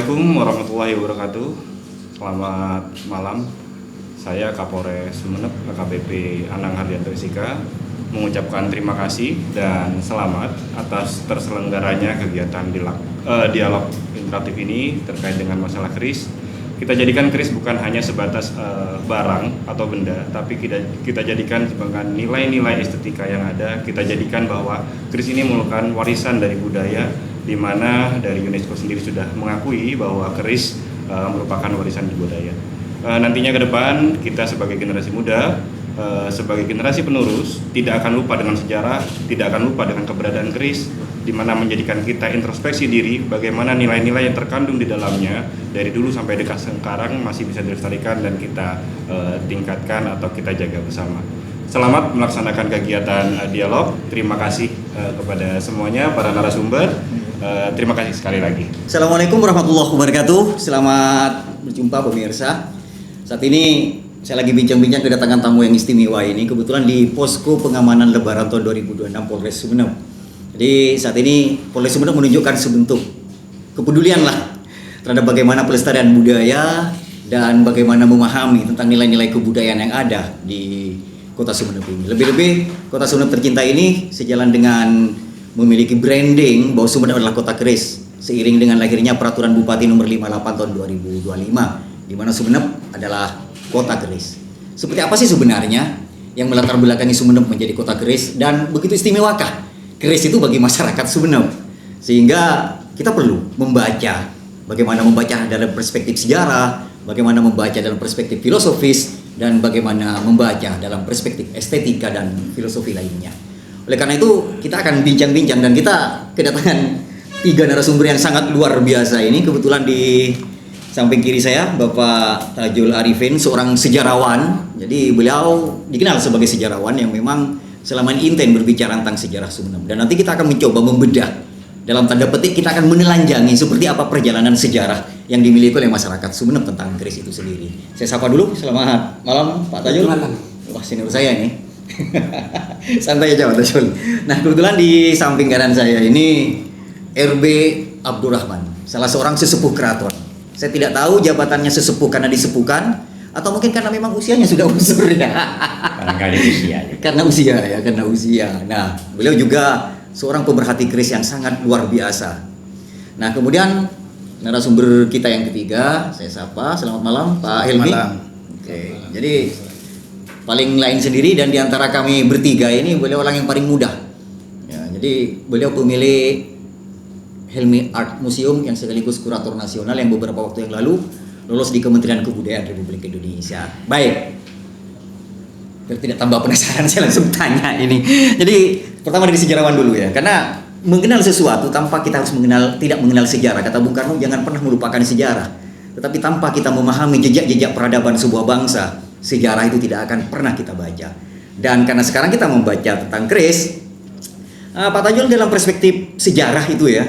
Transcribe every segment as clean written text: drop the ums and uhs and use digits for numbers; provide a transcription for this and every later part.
Assalamualaikum warahmatullahi wabarakatuh. Selamat malam. Saya Kapolres Sumeneb AKBP Anang Hardianto SIK mengucapkan terima kasih dan selamat atas terselenggaranya kegiatan dialog interaktif ini terkait dengan masalah keris. Kita jadikan keris bukan hanya sebatas barang atau benda, tapi kita jadikan sebagai nilai-nilai estetika yang ada. Kita jadikan bahwa keris ini merupakan warisan dari budaya, di mana dari UNESCO sendiri sudah mengakui bahwa keris merupakan warisan budaya. Nantinya ke depan kita sebagai generasi muda, sebagai generasi penerus tidak akan lupa dengan sejarah, tidak akan lupa dengan keberadaan keris, di mana menjadikan kita introspeksi diri bagaimana nilai-nilai yang terkandung di dalamnya dari dulu sampai dekat sekarang masih bisa dilestarikan dan kita tingkatkan atau kita jaga bersama. Selamat melaksanakan kegiatan dialog. Terima kasih kepada semuanya para narasumber. Terima kasih sekali lagi. Assalamualaikum warahmatullahi wabarakatuh. Selamat berjumpa pemirsa. Saat ini saya lagi bincang-bincang kedatangan tamu yang istimewa ini. Kebetulan di posko pengamanan Lebaran tahun 2026 Polres Sumeneb. Jadi saat ini Polres Sumeneb menunjukkan sebentuk kepedulian lah terhadap bagaimana pelestarian budaya dan bagaimana memahami tentang nilai-nilai kebudayaan yang ada di Kota Sumeneb ini. Lebih-lebih Kota Sumeneb tercinta ini sejalan dengan memiliki branding bahwa Sumeneb adalah kota keris seiring dengan lahirnya peraturan Bupati nomor 58 tahun 2025 di mana Sumeneb adalah kota keris. Seperti apa sih sebenarnya yang melatar belakangi Sumeneb menjadi kota keris dan begitu istimewakah keris itu bagi masyarakat Sumeneb? Sehingga kita perlu membaca bagaimana membaca dalam perspektif sejarah, bagaimana membaca dalam perspektif filosofis, dan bagaimana membaca dalam perspektif estetika dan filosofi lainnya. Oleh karena itu kita akan bincang-bincang dan kita kedatangan 3 narasumber yang sangat luar biasa ini. Kebetulan di samping kiri saya Bapak Tajul Arifin, seorang sejarawan. Jadi beliau dikenal sebagai sejarawan yang memang selama ini intent berbicara tentang sejarah Sumeneb. Dan nanti kita akan mencoba membedah dalam tanda petik, kita akan menelanjangi seperti apa perjalanan sejarah yang dimiliki oleh masyarakat Sumeneb tentang keris itu sendiri. Saya sapa dulu, selamat malam Pak Tajul. Wah, senior saya ini. Santai aja Pak Tajul. Nah, kebetulan di samping kanan saya ini RB Abdurrahman, salah seorang sesepuh keraton. Saya tidak tahu jabatannya sesepuh karena disepuhkan atau mungkin karena memang usianya sudah usur ya. Barangkali usia. Karena usia. Nah, beliau juga seorang pemerhati keris yang sangat luar biasa. Nah, kemudian narasumber kita yang ketiga, saya sapa. Selamat malam Pak Helmi. Oke. Jadi paling lain sendiri dan diantara kami bertiga ini beliau orang yang paling muda. Ya, jadi beliau pemilik Helmi Art Museum yang sekaligus kurator nasional yang beberapa waktu yang lalu lolos di Kementerian Kebudayaan Republik Indonesia. Baik. Biar tidak tambah penasaran saya langsung tanya ini. Jadi pertama dari sejarawan dulu ya, karena mengenal sesuatu tanpa kita harus tidak mengenal sejarah. Kata Bung Karno, jangan pernah melupakan sejarah. Tetapi tanpa kita memahami jejak-jejak peradaban sebuah bangsa, sejarah itu tidak akan pernah kita baca. Dan karena sekarang kita membaca tentang keris, Pak Tajul dalam perspektif sejarah itu ya,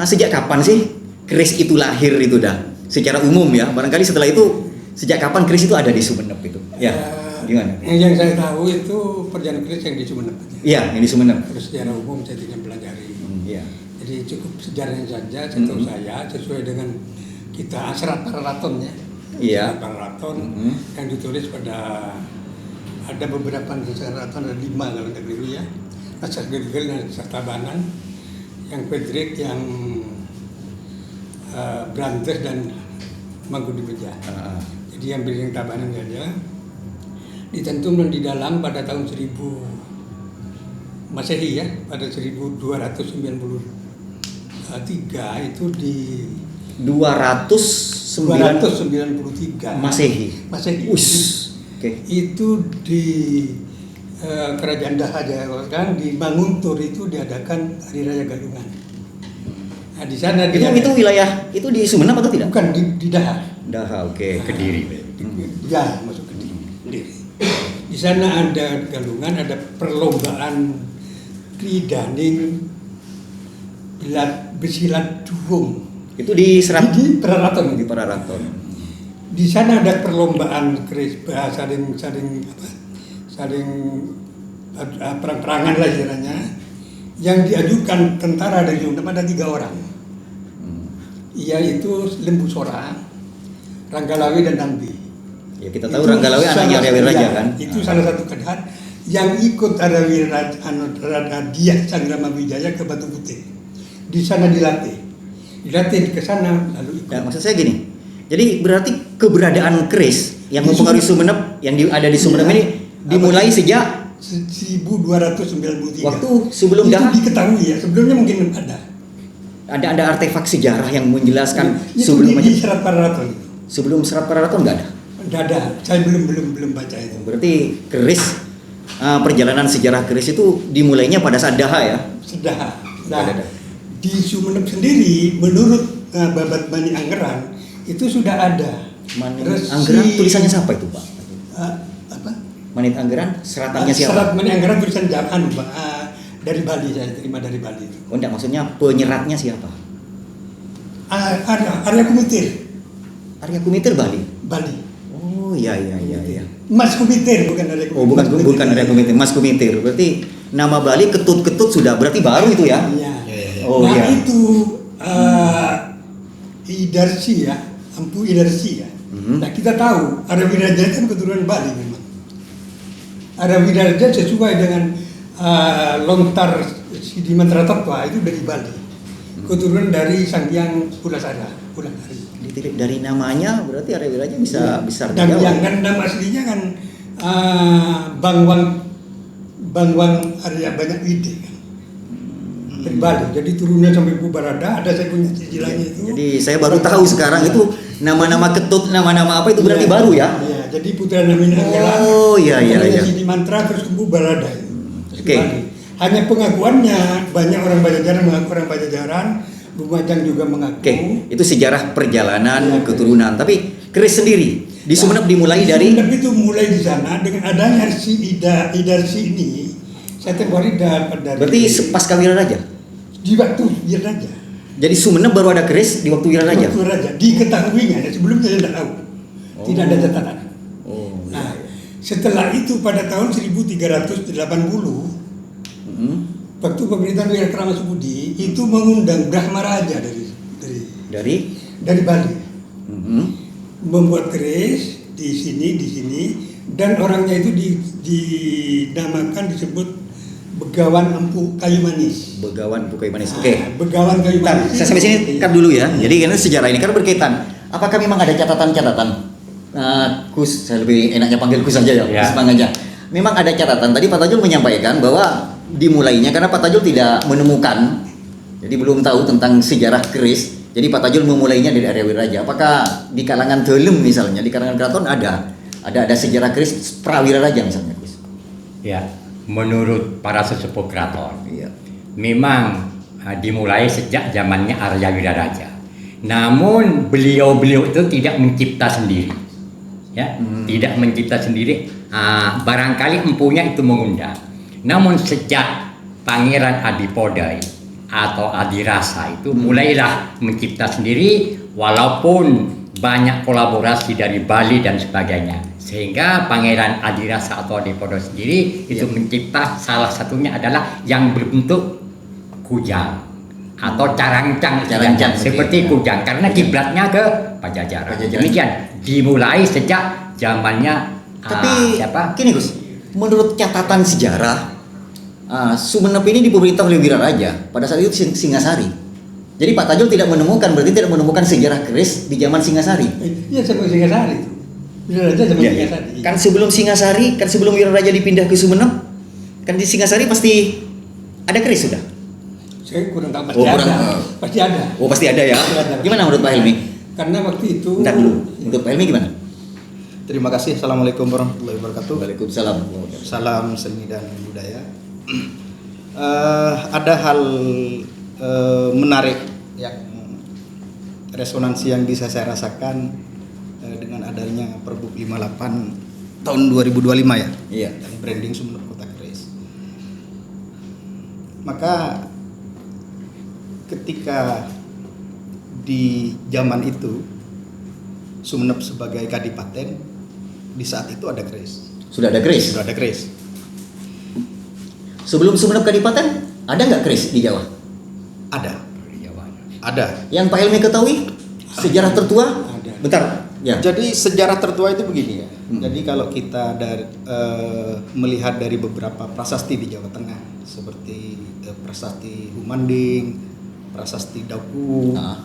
sejak kapan sih keris itu lahir itu dah? Secara umum ya, barangkali setelah itu sejak kapan keris itu ada di Sumeneb itu? Ya, gimana? Yang saya tahu itu perjalanan keris yang di Sumeneb. Iya, yang di Sumeneb. Terus secara umum saya tidak pelajari. Iya. Jadi cukup sejarahnya saja, setahu saya sesuai dengan kita Serat Pararaton ya. Iya. Serat Pararaton yang ditulis pada ada beberapa Pararaton, ada 5 kalau tidak keliru ya. Naskah Gegel dan Naskah Tabanan, yang Pedrik, yang Brantes dan Mangkudi Beja. Jadi yang yang Tabanan saja ditentukan di dalam pada tahun 1000 Masehi ya, pada 1293 itu di 293 Masehi. Okay. Itu di Kerajaan Daha kan di Manguntur itu diadakan Hari Raya Galungan. Nah, di sana itu wilayah itu di Sumeneb atau tidak? Bukan di Daha. Daha, oke. Kediri. Ya, masuk Kediri. Di sana ada galungan, ada perlombaan kridaning besilat duhung. Itu di Serat di Pararaton. Di Pararaton. Di sana ada perlombaan keris, saling perang-perangan lah istilahnya, yang diajukan tentara dari Sumeneb ada 3 orang. yaitu Lembu Sora, Ranggalawe dan Nambi. Ya kita tahu Ranggalawe anaknya Arya Wiraraja kan. Itu salah satu Kadhat yang ikut Arya Wiraraja dia Canggrama Wijaya ke Batu Putih. Di sana dilatih ke sana lalu ikut. Ya, maksud saya gini. Jadi berarti keberadaan keris yang mempengaruhi Sumenep yang ada di Sumenep ini dimulai sejak 1293. waktu sebelum itu Daha. diketahui ya, sebelumnya mungkin Ada artefak sejarah yang menjelaskan itu di Serat Pararaton. Sebelum Serat Pararaton nggak ada. Nggak ada, saya belum baca itu. Berarti keris perjalanan sejarah keris itu dimulainya pada saat Daha ya. Sedah. Ada. Nah, di Sumenep sendiri menurut Babat Mani Anggeran itu sudah ada. Anggeran tulisannya siapa itu Pak? Apa? Manit Anggeran seratannya siapa? Serat Mani Anggeran tulisan Japan, Pak. Dari Bali, saya terima dari Bali. Oh enggak, maksudnya penyeratnya siapa? Arya Kumitir. Arya Kumitir Bali. Oh iya. Mas Kumitir bukan Arya Kumitir. Oh bukan Arya Kumitir, Mas Kumitir. Berarti nama Bali Ketut-Ketut sudah berarti baru itu ya? Iya. Oh nah iya. itu Idarsi ya, Empu Idarsi ya. Nah kita tahu Arya Wiraraja kan keturunan Bali memang. Arya Wiraraja sesuai dengan lontar Sidiman Tratotwa itu dari Bali. Keturunan dari Sang Hyang Pulasara, Pulasari. Dari namanya berarti Arya Wiraraja bisa besar di Dan Jawa. yang kan nama aslinya kan Bangwang Arya Banyak Wide kan. Dari Bali. Jadi turunnya sampai Bubarada, ada saya punya cicilannya itu. Jadi saya baru tahu sekarang itu nama-nama Ketut, nama-nama apa itu berarti baru ya? Iya, jadi putra Namin Anggelan. Oh iya. Sidi Mantra terus ke Bubarada. Oke. Hanya pengakuannya banyak orang Pajajaran mengaku orang Pajajaran, Lumajang juga mengaku. Oke, itu sejarah perjalanan keturunan. Tapi keris sendiri di Sumenep dimulai dari Sumenep itu mulai di sana dengan adanya si Idarsi ini. Saya tempohari dapat dari. berarti pasca Wiraraja. Di waktu Wiraraja. Jadi Sumenep baru ada keris di waktu Wiraraja. Waktu Raja diketahuinya, sebelumnya saya tidak tahu. Tidak ada catatan. Oh. Nah, setelah itu pada tahun 1380 waktu pemerintahan Wikramasubudi Subudi itu mengundang Brahma Raja dari Bali, membuat keris di sini dan orangnya itu dinamakan disebut Begawan Empu Kayu Manis. Begawan Empu Kayu Manis. Oke. Begawan Kayu Manis. Saya sampai sini cut dulu ya. Jadi karena sejarah ini kan berkaitan. Apakah memang ada catatan-catatan? Kus, saya lebih enaknya panggil Kus saja ya. Kus Bang aja. Memang ada catatan. Tadi Pak Tajul menyampaikan bahwa dimulainya karena Pak Tajul tidak menemukan, jadi belum tahu tentang sejarah keris. Jadi Pak Tajul memulainya dari Arya Wiraraja. Apakah di kalangan Delem misalnya, di kalangan keraton ada sejarah keris pra Wiraraja misalnya, Kus? Ya, menurut para sesepuh keraton, Iya. memang dimulai sejak zamannya Arya Wiraraja. Namun beliau-beliau itu tidak mencipta sendiri, ya, tidak mencipta sendiri. Barangkali empunya itu mengundang. Namun sejak Pangeran Adipodai atau Adirasa itu mulailah mencipta sendiri, walaupun banyak kolaborasi dari Bali dan sebagainya, sehingga Pangeran Adirasa atau Adipodai sendiri itu mencipta, salah satunya adalah yang berbentuk kujang atau carancang seperti kujang karena kiblatnya ke Pajajaran. Demikian dimulai sejak zamannya siapa? Gini Gus, menurut catatan sejarah Sumenep ini dipemerintah oleh Wiraraja pada saat itu Singasari. Jadi Pak Tajul berarti tidak menemukan sejarah keris di zaman Singasari. Iya, zaman Singasari itu. Wiraraja zaman Singasari. Kan sebelum Wiraraja dipindah ke Sumenep, kan di Singasari pasti ada keris sudah. Saya kurang tahu, pasti ada. Oh pasti ada ya. Gimana menurut Pak Helmi? Karena waktu itu. Bentar dulu. Menurut Pak Helmi gimana? Terima kasih. Assalamualaikum warahmatullahi wabarakatuh. Waalaikumsalam. Salam seni dan budaya. Ada hal menarik yang resonansi yang bisa saya rasakan dengan adanya Perbuk 58 tahun 2025 ya. Iya. Dan branding Sumenep Kota Keris. Maka ketika di zaman itu Sumenep sebagai kadipaten, di saat itu ada keris. Sudah ada keris. Sudah ada keris. Sebelum Sumenep Kadipaten, ada nggak keris di Jawa? Ada. Ada. Yang Pak Helmi ketahui sejarah tertua? Ada. Bentar. Ya. Jadi sejarah tertua itu begini ya. Jadi kalau kita melihat dari beberapa prasasti di Jawa Tengah seperti prasasti Humanding, prasasti Dauku, nah,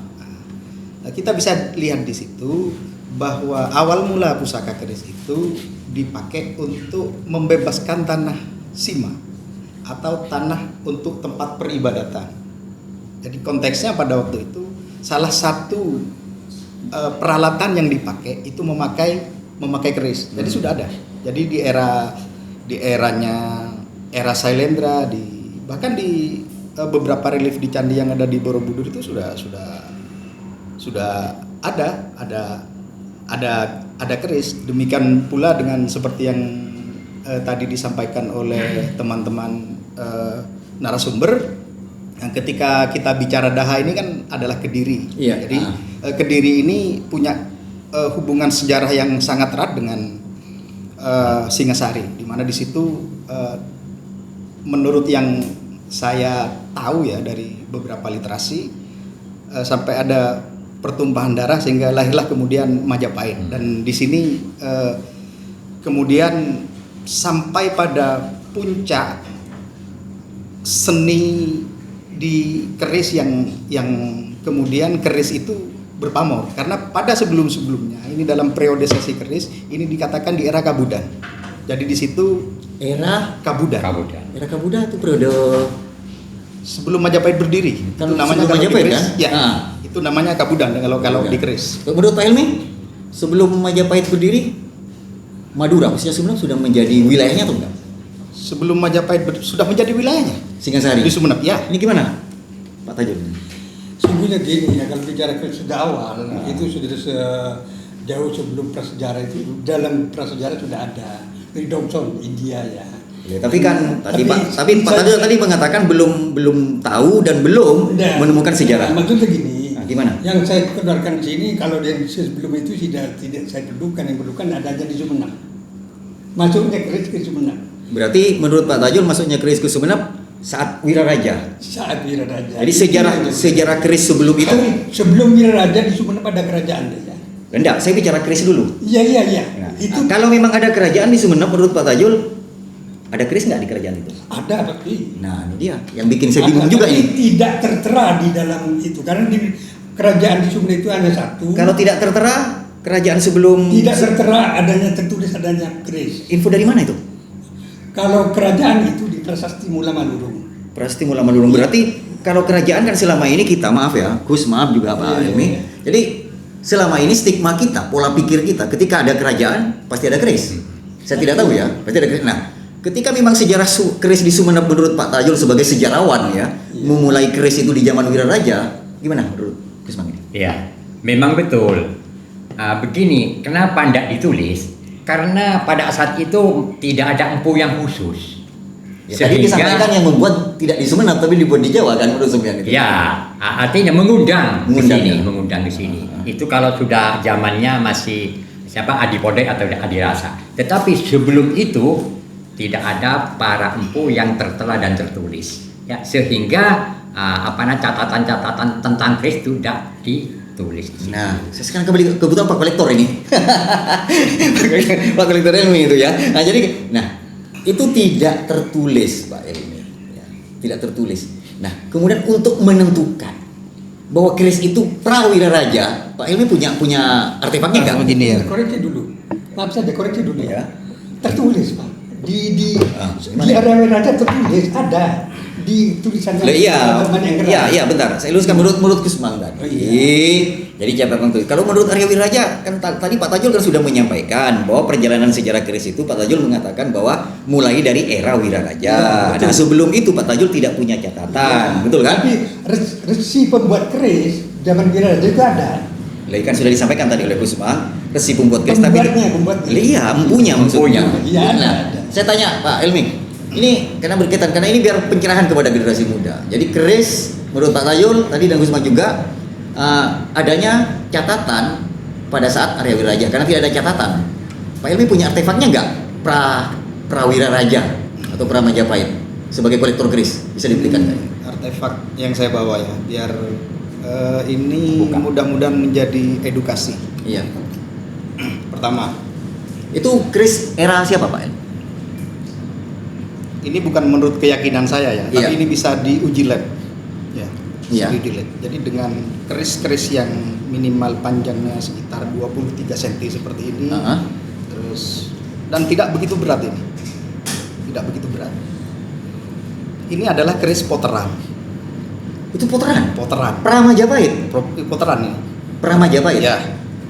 kita bisa lihat di situ bahwa awal mula pusaka keris itu dipakai untuk membebaskan tanah Sima atau tanah untuk tempat peribadatan. Jadi konteksnya pada waktu itu salah satu peralatan yang dipakai itu memakai keris. Jadi sudah ada. Jadi di eranya Sailendra, bahkan di beberapa relief di candi yang ada di Borobudur itu sudah ada keris. Demikian pula dengan seperti yang tadi disampaikan oleh teman-teman narasumber, yang ketika kita bicara Daha ini kan adalah Kediri. Iya. Jadi Kediri ini punya hubungan sejarah yang sangat erat dengan Singasari, di mana di situ menurut yang saya tahu ya dari beberapa literasi sampai ada pertumpahan darah sehingga lahirlah kemudian Majapahit. Dan di sini kemudian sampai pada puncak seni di keris yang kemudian keris itu berpamor, karena pada sebelum-sebelumnya ini dalam periode sesi keris ini dikatakan di era Kabudan. Jadi di situ Era Kabudan. Era Kabudan itu periode Sebelum Majapahit berdiri. Kan Itu namanya sebelum kalau di Majapahit, keris, kan? ya. Ah. Itu namanya Kabudan kalau di keris. Menurut Pak Helmi, sebelum Majapahit berdiri, Madura khususnya Sumeneb sudah menjadi wilayahnya atau enggak? Sebelum Majapahit sudah menjadi wilayahnya Singasari. di Sumeneb, ya. Ini gimana, Pak Tajul? Sungguhnya gini ya, kalau bicara keris sejak awal itu sudah jauh sebelum prasejarah itu, dalam prasejarah sudah ada dari Dongson India ya. Ya, tapi kan tadi Pak Tapi Tajul saya- tadi mengatakan belum tahu dan belum Nah, menemukan sejarah. Maksudnya gini, Nah, gimana? yang saya keluarkan di sini kalau yang sebelum itu tidak saya dudukan, yang dudukan adanya di Sumeneb. Masuknya keris ke Sumeneb Berarti menurut Pak Tajul masuknya keris ke Sumeneb saat Wiraraja. saat Wiraraja. Jadi sejarah keris sebelum itu Tapi sebelum Wiraraja di Sumeneb ada kerajaan ya. enggak, saya bicara keris dulu. Iya. Nah, Itu kalau memang ada kerajaan di Sumeneb menurut Pak Tajul, ada keris nggak di kerajaan itu? ada tapi Nah, ini dia yang bikin saya bingung juga tapi ini. tidak tertera di dalam itu karena di kerajaan di Sumeneb itu hanya satu. Kalau tidak tertera kerajaan sebelum tidak tertera tertulis adanya keris. info dari mana itu? Kalau kerajaan itu di Prasasti Mula Manurung. Prasasti Mula Manurung. Berarti kalau kerajaan kan selama ini kita maaf ya, Gus maaf juga Pak Iya, Helmi. iya. Jadi selama ini stigma kita, pola pikir kita, ketika ada kerajaan pasti ada keris. Saya tidak tahu ya, pasti ada keris. Nah, ketika memang sejarah keris di Sumeneb menurut Pak Tajul sebagai sejarawan ya, memulai keris itu di zaman Wiraraja, gimana menurut Gus Mang ini? Ya, memang betul. Begini, kenapa tidak ditulis? Karena pada saat itu tidak ada empu yang khusus. Ya, tadi disampaikan yang membuat tidak di Sumeneb tapi dibuat di Jawa kan menurut Sumyan itu. Ya, artinya mengundang Mengundang, ya. mengundang di sini. Itu kalau sudah zamannya masih Adipodai atau Adirasa. Tetapi sebelum itu tidak ada para empu yang tertera dan tertulis. Ya, sehingga catatan-catatan tentang keris itu tidak ditulis. di situ. Nah, saya sekarang kebetulan Pak Kolektor ini. Pak Kolektor ilmu itu ya. Nah, jadi itu tidak tertulis Pak Helmi. Ya, tidak tertulis. Nah, kemudian untuk menentukan bahwa keris itu Prawiraraja, Pak Helmi punya artefaknya enggak? Begini ya. Koreksi dulu. Maaf saja koreksi dulu Ya. Tertulis Pak. Di gimana? area Wiraraja tertulis ada di tulisan Lah iya, teman yang keras. iya bentar. Saya luruskan menurut Gus Mang tadi. Oh, iya. Jadi catatan tulis. Kalau menurut Arya Wiraraja kan tadi Pak Tajul kan sudah menyampaikan bahwa perjalanan sejarah keris itu Pak Tajul mengatakan bahwa mulai dari era Wiraraja. Ya, betul. Nah, sebelum itu Pak Tajul tidak punya catatan, betul kan? Tapi resi pembuat keris zaman Wiraraja itu ada. Lah kan sudah disampaikan tadi oleh Gus Mang, resi pembuat keris Pembuatnya. Iya, empunya maksudnya. Iya, ada. Nah, saya tanya Pak Helmi, ini karena berkaitan karena ini biar pencerahan kepada generasi muda. Jadi keris menurut Pak Tajul tadi dan Gus Mang juga adanya catatan pada saat Arya Wiraraja karena tidak ada catatan. Pak Helmi punya artefaknya nggak Prawiraraja atau Majapahit sebagai kolektor keris bisa dibelikan nggak? Artefak yang saya bawa ya, biar Ini Bukan. mudah-mudahan menjadi edukasi. Iya. Pertama, Itu keris era siapa Pak El? ini bukan menurut keyakinan saya ya, Iya. tapi ini bisa diuji lab. Ya, Iya. bisa diuji lab. Jadi dengan keris-keris yang minimal panjangnya sekitar 23 cm seperti ini, Ah. terus dan tidak begitu berat ini, tidak begitu berat. Ini adalah keris poteran, Itu putaran. Pra Majapahit. poteran ini. Pra Majapahit. Ya,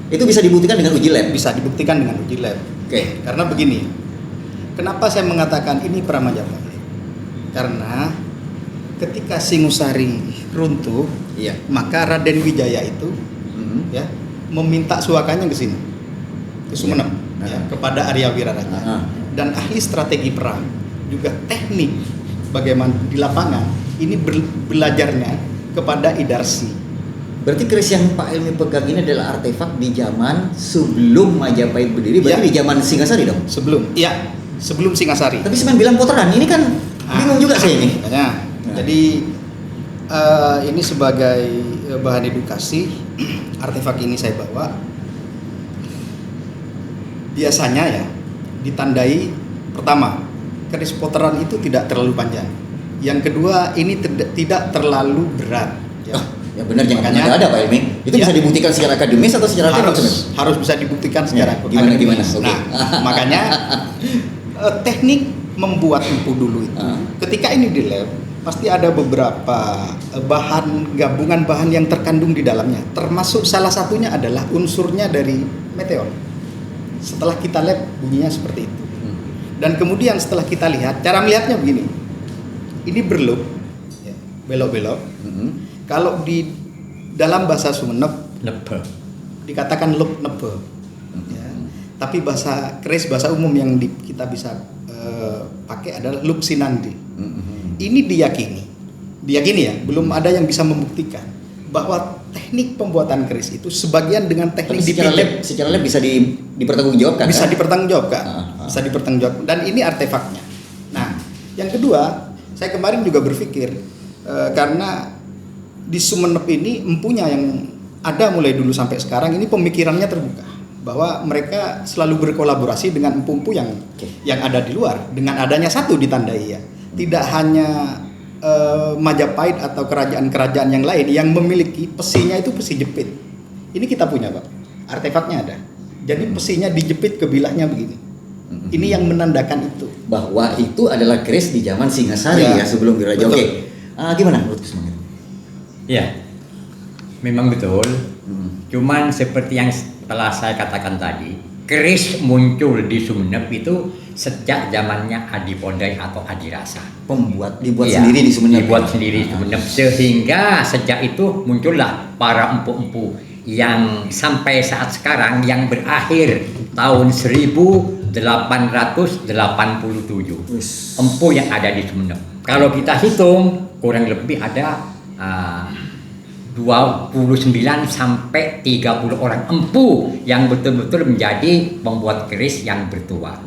Itu bisa dibuktikan dengan uji lab. bisa dibuktikan dengan uji lab. Oke. Karena begini, kenapa saya mengatakan ini pra Majapahit? Karena ketika Singosari runtuh, Iya. maka Raden Wijaya itu Mhm. ya meminta suakanya ke sini, ke Sumeneb, Iya. ya, kepada Arya Wiraraja. Ah. Dan ahli strategi perang, juga teknik bagaimana di lapangan, ini belajarnya kepada Idarsi. Berarti keris yang Pak Elmi pegang ini adalah artefak di zaman sebelum Majapahit berdiri, berarti Iya. di zaman Singasari dong. Sebelum Singasari. Tapi saya bilang putaran, ini kan bingung juga saya ini. Makanya, jadi ini sebagai bahan edukasi, artefak ini saya bawa. Biasanya ya ditandai, pertama, keris poteran itu tidak terlalu panjang. Yang kedua, ini tidak terlalu berat. Ya. Ya benar, jangan Makanya- ada Pak Elmi. Itu Ya. bisa dibuktikan secara akademis atau secara teknis? harus bisa dibuktikan secara Ya, gimana, akademis. oke. Nah, makanya teknik membuat empu dulu itu, Ah. ketika ini di lab pasti ada beberapa gabungan bahan yang terkandung di dalamnya. Termasuk salah satunya adalah unsurnya dari meteor. Setelah kita lab bunyinya seperti itu. Dan kemudian setelah kita lihat, cara melihatnya begini. Ini berloop, ya, belok-belok. Mhm. Kalau di dalam bahasa Sumeneb Lepe. dikatakan loop nebe, ya. Tapi bahasa umum yang kita bisa pakai adalah loop sinandi. Mhm. Ini diyakini ya, belum ada yang bisa membuktikan bahwa teknik pembuatan keris itu sebagian dengan Tapi teknik secara lab bisa dipertanggungjawabkan. bisa kan? dipertanggungjawabkan, Ah. bisa dipertanggungjawabkan, dan ini artefaknya. Nah, yang kedua, saya kemarin juga berpikir karena di Sumeneb ini empunya yang ada mulai dulu sampai sekarang ini pemikirannya terbuka bahwa mereka selalu berkolaborasi dengan empu-empu yang ada di luar dengan adanya satu ditandai ya, tidak hanya Majapahit atau kerajaan-kerajaan yang lain yang memiliki pesinya itu pesi jepit. Ini kita punya Pak, artefaknya ada. Jadi pesinya dijepit ke bilahnya begini. Ini yang menandakan itu. Bahwa itu adalah keris di zaman Singasari Ya, ya, sebelum Wiraja. betul. Oke. Gimana menurut Kusman? Ya, memang betul. Hmm. Cuman seperti yang telah saya katakan tadi, keris muncul di Sumeneb itu sejak zamannya Adipodai atau Adirasa. Dibuat Iya, sendiri di Sumeneb. Dibuat sendiri di Sumeneb, sehingga sejak itu muncullah para empu-empu yang sampai saat sekarang yang berakhir tahun 1887. Wis. Empu yang ada di Sumeneb. Kalau kita hitung kurang lebih ada 29 sampai 30 orang empu yang betul-betul menjadi pembuat keris yang bertuah.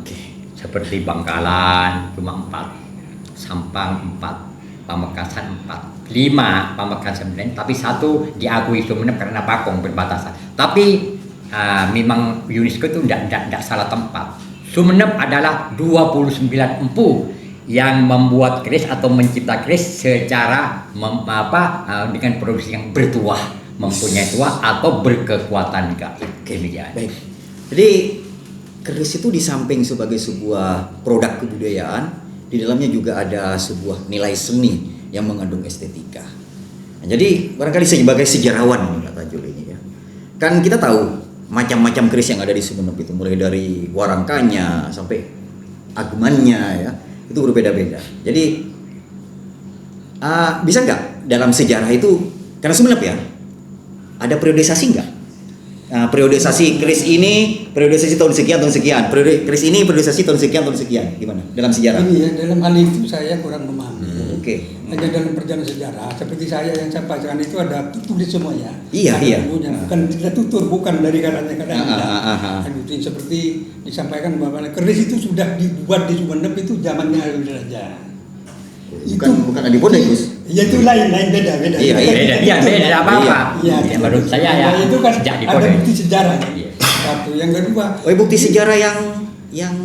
Seperti Bangkalan cuma 4, Sampang 4, Pamekasan 4, 5 Pamekasan 9, tapi 1 diakui Sumeneb karena Pakong berbatasan. Tapi memang UNESCO itu tidak salah tempat. Sumeneb adalah 29 empu yang membuat keris atau mencipta keris secara dengan produksi yang bertuah, mempunyai tuah atau berkekuatan gaib. Demikian. Baik. Jadi keris itu di samping sebagai sebuah produk kebudayaan, di dalamnya juga ada sebuah nilai seni yang mengandung estetika. Nah, jadi barangkali sebagai sejarawan nih Pak Tajul ini ya. Kan kita tahu macam-macam keris yang ada di Sumeneb itu, mulai dari warangkanya sampai agemannya ya, itu berbeda-beda. Jadi bisa nggak dalam sejarah itu, karena Sumeneb ya, ada periodisasi nggak? Periodisasi keris ini, periodisasi tahun sekian, periode keris ini, periodisasi tahun sekian, gimana dalam sejarah? Ini ya, dalam hal itu saya kurang memahami. Oke. Hanya dalam perjalanan sejarah seperti saya yang saya bacakan itu ada tulis semuanya. Iya, Ada iya. bukunya. Bukan tidak tutur, bukan dari katanya-katanya. Ah. Seperti disampaikan bahwa keris itu sudah dibuat di Sumeneb itu zamannya Arya Wiraraja. Bukan Adipodai, Gus. Ya itu lain beda. Iya, Beda apa-apa. Iya. Ya, menurut saya ya itu kan sejak di ada Podai. bukti sejarah. Iya. Satu, yang kedua Oh, bukti sejarah yang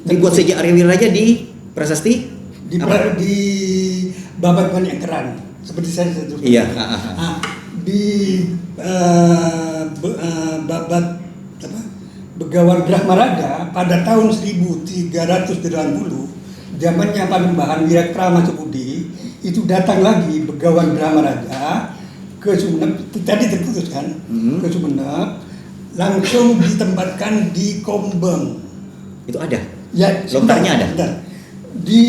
dibuat sejak Arya Wiraraja di prasasti di apa? di Babat Paniakeran seperti saya sebutkan. Iya. Di Babat apa? Begawan Brahmaraga pada tahun 1380 zamannya Panembahan Wirakrama Subudi itu datang lagi Begawan Brahmaraja ke Sumeneb, tadi terputus kan, ke Sumeneb, langsung ditempatkan di Kombeng. Itu ada. Ya, Lontarnya ada? sebentar. Di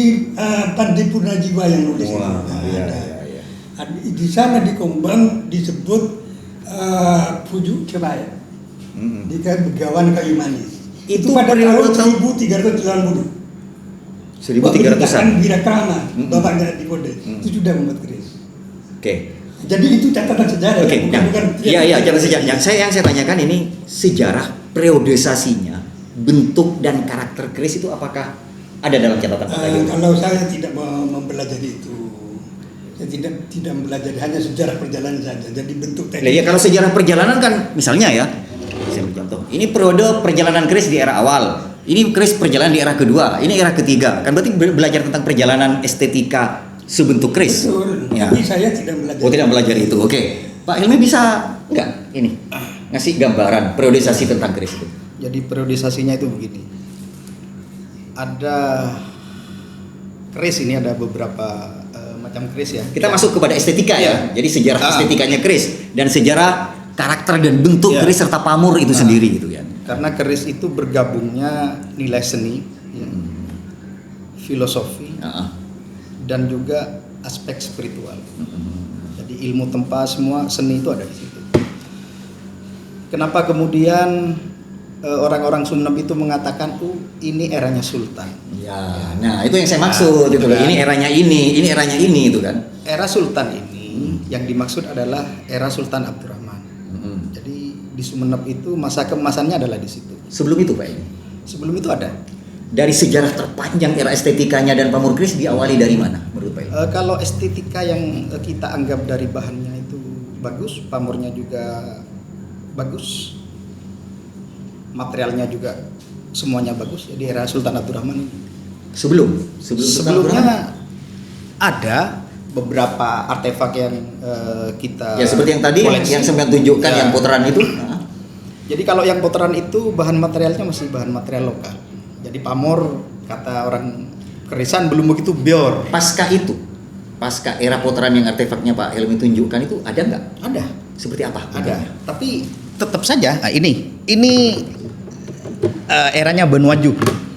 Pandai Purnajiwa yang nulis itu. Wah, Nah, iya, ada. iya. Di sana di Kombeng disebut Pujuk Cebaya. Di Begawan Kayu Manis. Itu pada periode tahun 1390. 1300-an. Wirakrama, bapaknya di Podai. Itu sudah membuat keris. Oke. Jadi itu catatan sejarah. Oke. Ya, bukan. Iya, catatan sejarahnya. Yang saya tanyakan ini sejarah periodisasinya, bentuk dan karakter keris itu apakah ada dalam catatan Pak Tagir? Kalau saya tidak mempelajari itu, saya tidak mempelajari, hanya sejarah perjalanan saja. Jadi bentuk Lah ya, kalau sejarah perjalanan kan misalnya ya, saya ambil contoh. Ini periode perjalanan keris di era awal. Ini keris perjalanan di era kedua, ini era ketiga. Kan berarti belajar tentang perjalanan estetika sebentuk keris. Betul. Ya. Tapi saya tidak belajar. Oh, tidak belajar itu. Oke. Pak Hilmi bisa enggak ini ngasih gambaran periodisasi tentang keris itu? Jadi periodisasinya itu begini. Ada keris ini, ada beberapa macam keris ya. Kita masuk kepada estetika ya. Jadi sejarah estetikanya keris dan sejarah karakter dan bentuk Ya. keris serta pamor itu sendiri gitu ya. Karena keris itu bergabungnya nilai seni, ya, filosofi, dan juga aspek spiritual. Jadi ilmu tempa, semua seni itu ada di situ. Kenapa kemudian orang-orang Sumeneb itu mengatakan, ini eranya Sultan. Ya, nah itu yang saya maksud gitu loh. Ini eranya ini eranya ini itu kan. Era Sultan ini yang dimaksud adalah era Sultan Abdurrahman. Jadi di Sumeneb itu masa keemasannya adalah di situ. Sebelum itu Pak ini. Sebelum itu ada. Dari sejarah terpanjang era estetikanya dan pamor keris diawali dari mana menurut Pak ini? Kalau estetika yang kita anggap dari bahannya itu bagus, pamornya juga bagus, materialnya juga semuanya bagus. Jadi era Sultan Abdurrahman ini. Sebelumnya Sultan Abdurrahman? Ada beberapa artefak yang kita Ya seperti yang tadi koleksi. yang saya tunjukkan Ya. yang putaran itu. Jadi kalau yang putaran itu bahan materialnya masih bahan material lokal. Jadi pamor, kata orang kerisan, belum begitu bior. Pasca era putaran yang artefaknya Pak Helmi tunjukkan itu ada nggak? Ada. Seperti apa? Ada. Tapi tetap saja ini eranya Benwaju,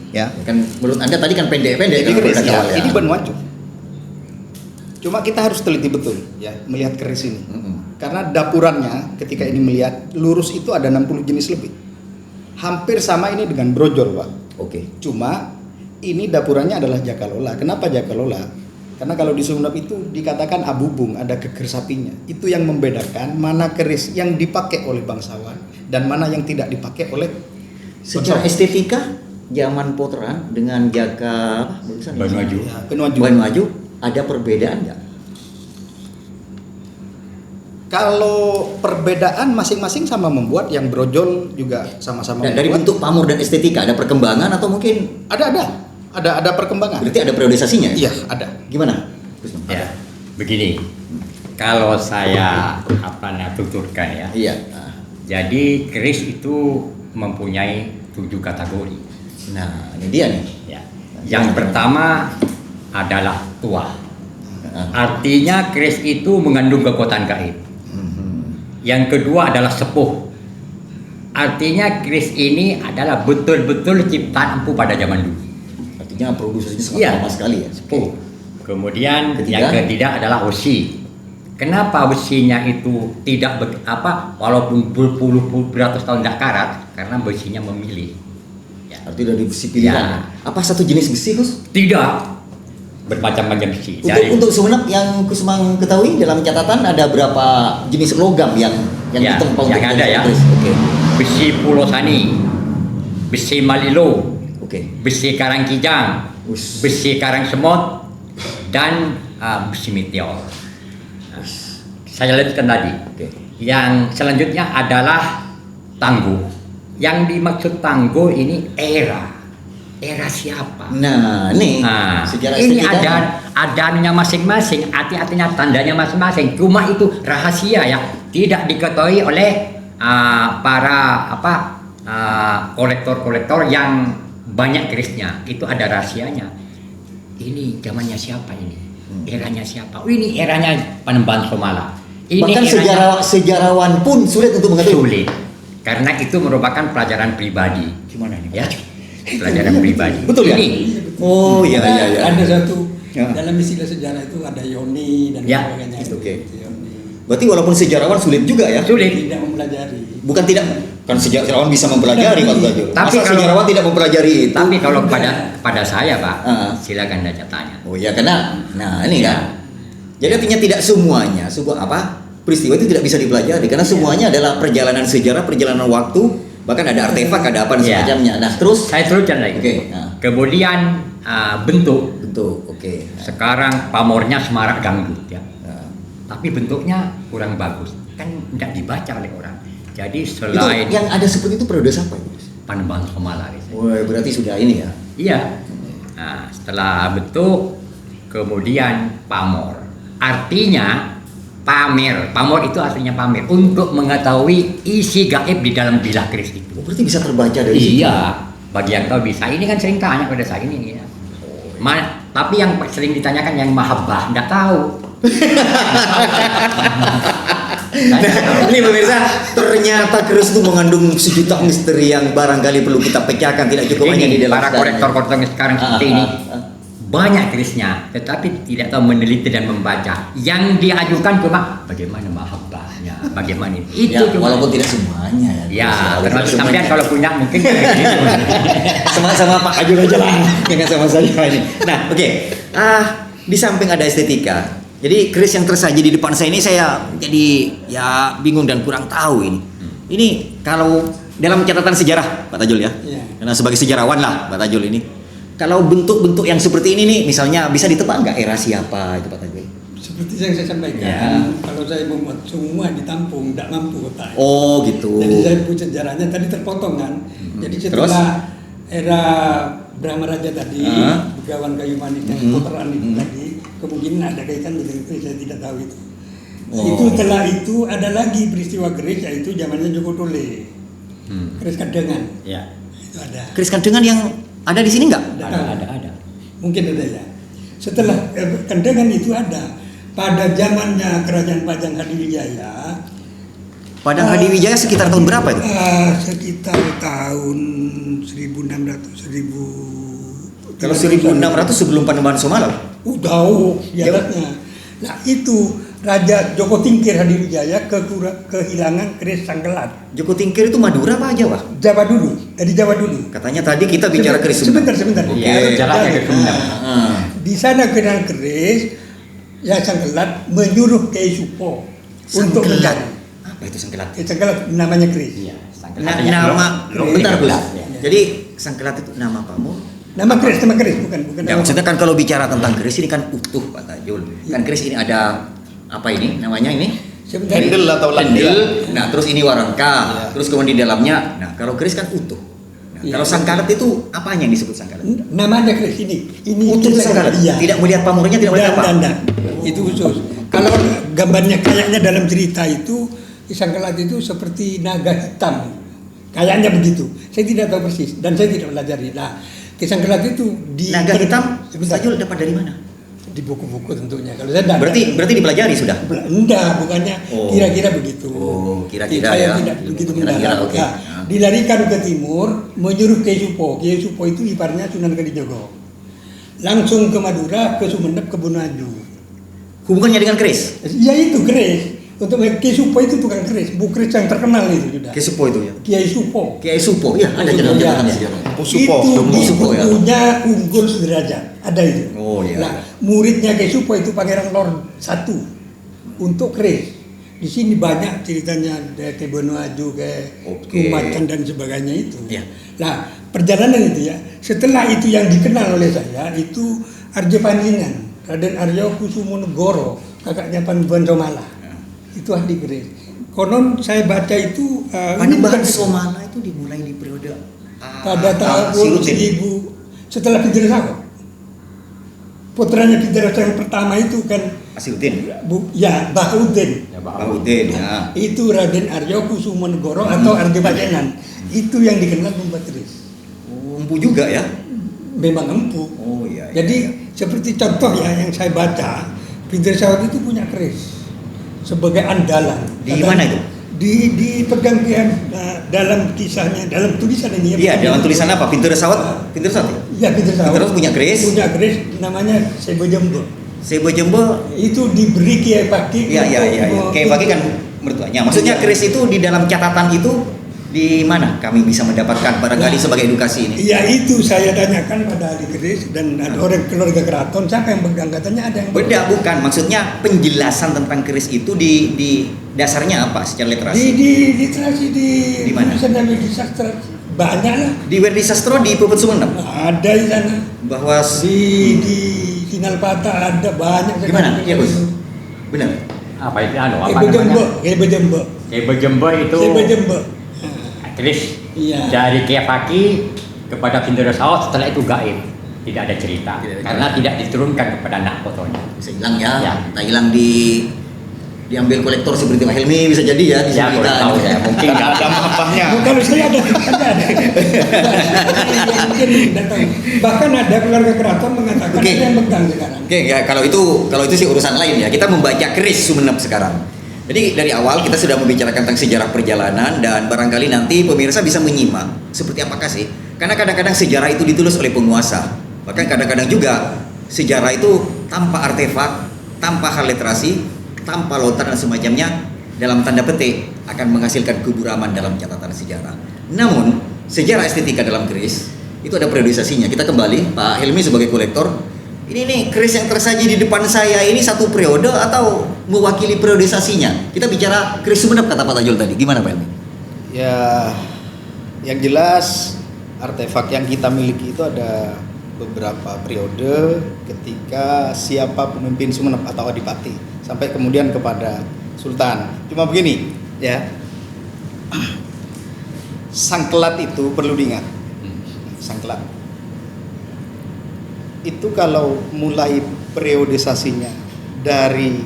ya. Kan menurut Anda tadi kan pendek-pendek kan keris, produk ya, awal ya. ini Benwaju. Cuma kita harus teliti betul ya melihat keris ini. Karena dapurannya ketika ini melihat lurus itu ada 60 jenis lebih. Hampir sama ini dengan brojol, Pak. Oke. Cuma ini dapurannya adalah Jakalola. Kenapa Jakalola? Karena kalau di Sumeneb itu dikatakan abubung, ada geger sapinya. Itu yang membedakan mana keris yang dipakai oleh bangsawan dan mana yang tidak dipakai oleh Secara bangsawan. estetika zaman putaran dengan Benwaju. Ya, Benwaju. Benwaju ada perbedaan nggak? Kalau perbedaan masing-masing sama membuat, yang brojol juga sama-sama Dan dari membuat. bentuk pamor dan estetika ada perkembangan atau mungkin Ada perkembangan. berarti ada periodisasinya? Iya, ada. Gimana? Ya, begini. Kalau saya tuturkan ya. Iya. Jadi keris itu mempunyai 7 kategori. Nah, ini dia nih. Ya. Yang pertama adalah tua. Artinya keris itu mengandung kekuatan gaib. Yang kedua adalah sepuh. Artinya keris ini adalah betul-betul ciptaan empu pada zaman dulu. Artinya produksinya sangat Iya. lama sekali ya. Sepuh. Kemudian Ketiga? yang ketiga adalah besi. Kenapa besinya itu tidak walaupun beratus tahun tidak karat, karena besinya memilih. Ya. Artinya dari besi pilihan. Ya. Apa satu jenis besi, Gus? Tidak bermacam-macam besi. Untuk Sumeneb yang Kusmang ketahui dalam catatan ada berapa jenis logam yang Ya, ditempa yang untuk ada ya. keris? Oke. Besi Pulosani, besi Malilo, Oke. besi Karangkijang, Us. besi Karangsemot, dan besi meteor. Nah, saya lanjutkan tadi. Yang selanjutnya adalah tangguh. Yang dimaksud tangguh ini era siapa? Nah, nih sejarah ini estetika. ada anunya masing-masing, artinya tandanya masing-masing. Cuma itu rahasia ya, tidak diketahui oleh para kolektor-kolektor yang banyak kerisnya. Itu ada rahasianya. Ini zamannya siapa ini? Eranya siapa? Oh, ini eranya Panembahan Somala. Ini Bahkan eranya sejarawan pun sulit untuk mengetahui. sulit. Karena itu merupakan pelajaran pribadi. Gimana ini? Ya, pelajaran pribadi. Betul ya? Ini Oh iya iya iya. Ada satu Ya. dalam istilah sejarah itu ada Yoni dan Ya, sebagainya. oke. Yoni. Berarti walaupun sejarawan sulit juga ya? sulit. Tidak mempelajari. Bukan tidak, kan sejarawan bisa mempelajari Pak Tajul. Tapi Masa kalau- sejarawan tidak mempelajari itu? Tapi kalau pada saya Pak, silakan aja tanya. Oh iya, karena nah ini kan. Jadi artinya tidak semuanya sebuah peristiwa itu tidak bisa dipelajari karena semuanya adalah perjalanan sejarah, perjalanan waktu, bahkan ada artefak, ada apa dan Iya. semacamnya. Nah, terus Saya teruskan lagi. Oke, nah. Kemudian bentuk. oke. Sekarang pamornya semarak dangdut ya. Nah, Tapi bentuknya kurang bagus. Kan tidak dibaca oleh orang. Jadi itu selain yang ada seperti itu periode apa itu? Panembahan Somala. Wah, berarti sudah ini ya. Iya. Nah, setelah bentuk, kemudian pamor. Artinya pamer. Pamor itu artinya pamer untuk mengetahui isi gaib di dalam bilah keris itu. Oh, berarti bisa terbaca dari situ. Iya, bagi yang tahu bisa. Ini kan sering tanya pada saya ini. Ya. Tapi yang sering ditanyakan yang mahabbah, enggak tahu. Nah, ini pemirsa, ternyata keris itu mengandung sejuta misteri yang barangkali perlu kita pecahkan, tidak cukup hanya di Ini dalam para sejarahnya. kolektor sekarang seperti ini banyak kerisnya, tetapi tidak tahu meneliti dan membaca. Yang diajukan cuma bagaimana mahabbahnya, bagaimana ini. Ya, Itu cuma. walaupun tidak semuanya Ya, Walaupun termasuk tidak sampean semuanya. kalau punya mungkin kayak gitu. Sama-sama Pak Ajul aja lah, jangan sama saya ini. Nah, oke. Di samping ada estetika. Jadi keris yang tersaji di depan saya ini saya jadi ya bingung dan kurang tahu ini. Ini kalau dalam catatan sejarah Pak Tajul ya. Iya. Karena sebagai sejarawan lah Pak Tajul ini. Kalau bentuk-bentuk yang seperti ini nih misalnya bisa ditebak nggak era siapa itu Pak Tajul? Seperti yang saya sampaikan, Ya. kalau saya membuat semua ditampung, tidak mampu otak. Oh, gitu. Jadi saya pun sejarahnya tadi terpotong kan. Jadi setelah era Brahma Raja tadi, Begawan Kayu Manis dan Kotoran itu tadi, kemungkinan ada kaitan dengan itu, saya tidak tahu itu. Itu setelah itu ada lagi peristiwa keris yaitu zamannya Joko Tole. Keris Kandengan. Ya, Itu ada. Keris kandengan yang ada di sini nggak? ada. Mungkin ada ya. Setelah Kandengan itu ada pada zamannya Kerajaan Pajang Hadiwijaya. Padang Hadiwijaya sekitar tahun berapa itu? Sekitar tahun 1600 Kalau 1600 sebelum Panembahan Somala. jauh di atasnya. Nah itu Raja Joko Tingkir Hadiwijaya kehilangan keris Sangkelat. Joko Tingkir itu Madura apa Jawa? Jawa dulu, dari Jawa dulu. Katanya tadi kita bicara keris Sunda. Sebentar. Oke. Ya, jalannya ke Sunda. Di sana kehilangan keris, ya Sangkelat menyuruh Kiai Supo untuk Sangkelat. mencari. Apa itu sangkelat? Sangkelat namanya keris. Iya, Nama bentar Gus. Ya. Jadi sangkelat itu nama pamor. Nama keris, bukan Ya, nama. maksudnya kan kalau bicara tentang keris ini kan utuh Pak Tajul. Kan keris ini ada apa ini namanya ini? Sebentar. Handle atau Handle. landil. Nah, terus ini warangka. Terus kemudian di dalamnya. Nah, kalau keris kan utuh. Nah, Iya. kalau sangkalat itu apanya yang disebut sangkalat? Namanya keris ini. Utuh itu sangkalat. Iya. Tidak melihat pamornya, tidak melihat apa. Dan. Itu khusus. Kalau gambarnya kayaknya dalam cerita itu Sangkelat itu seperti naga hitam. Kayaknya begitu. Saya tidak tahu persis dan saya tidak pelajari. Nah, Sangkelat itu di Naga hitam, sebentar. Tajul dapat dari mana? Di buku-buku tentunya. Kalau saya tidak. Berarti dipelajari sudah. Enggak, bukannya Oh. kira-kira begitu. Oh, kira-kira Saya ya. tidak begitu Kira-kira, mendalam. oke. Nah, dilarikan ke timur, menyuruh Kiai Supo. Kiai Supo itu iparnya Sunan Kalijogo. Langsung ke Madura, ke Sumenep, ke Bonaju. Hubungannya dengan keris? Ya itu keris. Untuk Kiai Supo itu tukang keris, bu keris yang terkenal itu sudah. Kiai Supo itu ya. Kiai Supo. Kiai Supo, ya ada Supo, catatan ya. sejarah. Supo. Itu di Supo, ya. bukunya Unggul Sederajat. Ada itu. Oh, iya. Nah, muridnya Kiai Supo itu Pangeran Lord 1 untuk keris. Di sini banyak ceritanya dari Bonaju ke Oke. Kumacan dan sebagainya itu. Iya. Nah, perjalanan itu ya. Setelah itu yang dikenal oleh saya itu Arjo Panjingan, Raden Aryo Kusumonegoro, kakaknya Panembahan Somala. Itu ahli keris. Konon saya baca itu Panembahan Somala itu dimulai di periode pada tahun 1000 setelah Pinter Sawat. Putranya Pinter Sawat yang pertama itu kan Asiruddin. Bahauddin. Bahauddin ya. Itu Raden Aryo Kusumonegoro atau Arjo Pacenan. Itu yang dikenal membuat keris. Empu juga ya. Memang empu. Oh iya. Jadi seperti contoh ya yang saya baca, Pinter Sawat itu punya keris sebagai andalan. Di mana itu? Dipegang dalam kisahnya, dalam tulisan ini. Iya, dalam tulisan apa? Pinter Sawat. Pinter Sawat. Iya, Pinter Sawat. Pinter Sawat punya keris. Punya keris namanya Sebo Jembo. Sebo Jembo. Itu diberi Kiai Fakih. Iya. Kiai Fakih kan mertuanya. Maksudnya keris itu di dalam catatan itu di mana kami bisa mendapatkan barangkali sebagai edukasi ini? Iya, itu saya tanyakan pada ahli keris dan ada orang keluarga keraton, siapa yang pegang, katanya ada yang Beda bukan, maksudnya penjelasan tentang keris itu di dasarnya apa secara literasi? di literasi Di mana? tulisan dan di sastra banyak lah. Di Werdi Sastro di Puput Sumenep Ada di sana. bahwa Di Sinal Patah ada banyak. gimana? Iya Bos. Benar. Apa itu apa Sebo Jembo, namanya? Sebo Jembo. Sebo Jembo itu Sebo Jembo. keris Iya. dari Kiai Fakih kepada Pinter Sawat, setelah itu gaib, tidak ada cerita Tidak ada karena tidak diturunkan kepada anak fotonya. Bisa hilang ya. Ya. Tak hilang diambil kolektor seperti Pak Helmi bisa jadi ya di Ya, sini kurang tahu ya, mungkin nggak ada. Mampahnya. Kalau saya ada. Mungkin tidak tahu. Bahkan ada keluarga keraton mengatakan Oke. ada yang pegang sekarang. Oke ya, kalau itu sih urusan lain ya. Kita membaca keris Sumenep sekarang. Jadi dari awal kita sudah membicarakan tentang sejarah perjalanan dan barangkali nanti pemirsa bisa menyimak seperti apakah sih. Karena kadang-kadang sejarah itu ditulis oleh penguasa. Bahkan kadang-kadang juga sejarah itu tanpa artefak, tanpa hal literasi, tanpa lautan dan semacamnya, dalam tanda petik akan menghasilkan keburaman dalam catatan sejarah. Namun sejarah estetika dalam keris itu ada periodisasinya. Kita kembali, Pak Helmi sebagai kolektor. Ini nih keris yang tersaji di depan saya ini satu periode atau mewakili periodisasinya? Kita bicara keris Sumenep kata Pak Tajul tadi. Gimana Pak Helmi? Ya, yang jelas artefak yang kita miliki itu ada beberapa periode ketika siapa pemimpin Sumenep atau adipati sampai kemudian kepada sultan. Cuma begini, ya. Sangkelat itu perlu diingat. Sangkelat itu kalau mulai periodisasinya dari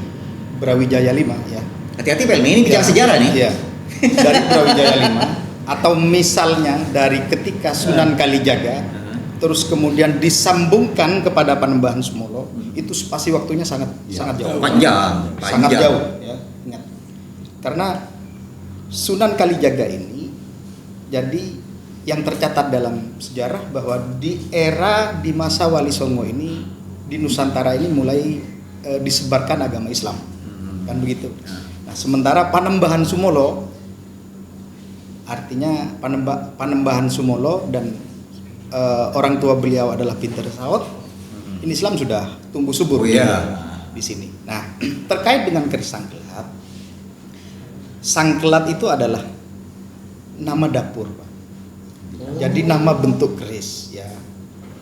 Brawijaya 5 ya. Hati-hati Pak Helmi, ini bicara sejarah nih. Iya. Dari Brawijaya 5 atau misalnya dari ketika Sunan Kalijaga terus kemudian disambungkan kepada Panembahan Sumolo, itu spasi waktunya sangat jauh. Panjang. Sangat jauh ya. Ingat. Karena Sunan Kalijaga ini jadi yang tercatat dalam sejarah bahwa di era di masa Wali Songo ini di Nusantara ini mulai disebarkan agama Islam, kan begitu. Nah, sementara Panembahan Sumolo artinya Panembahan Sumolo dan orang tua beliau adalah Pinter Sawat. Ini Islam sudah tumbuh subur di sini. Nah, terkait dengan keris sangkelat, sangkelat itu adalah nama dapur, Pak. Jadi nama bentuk keris ya.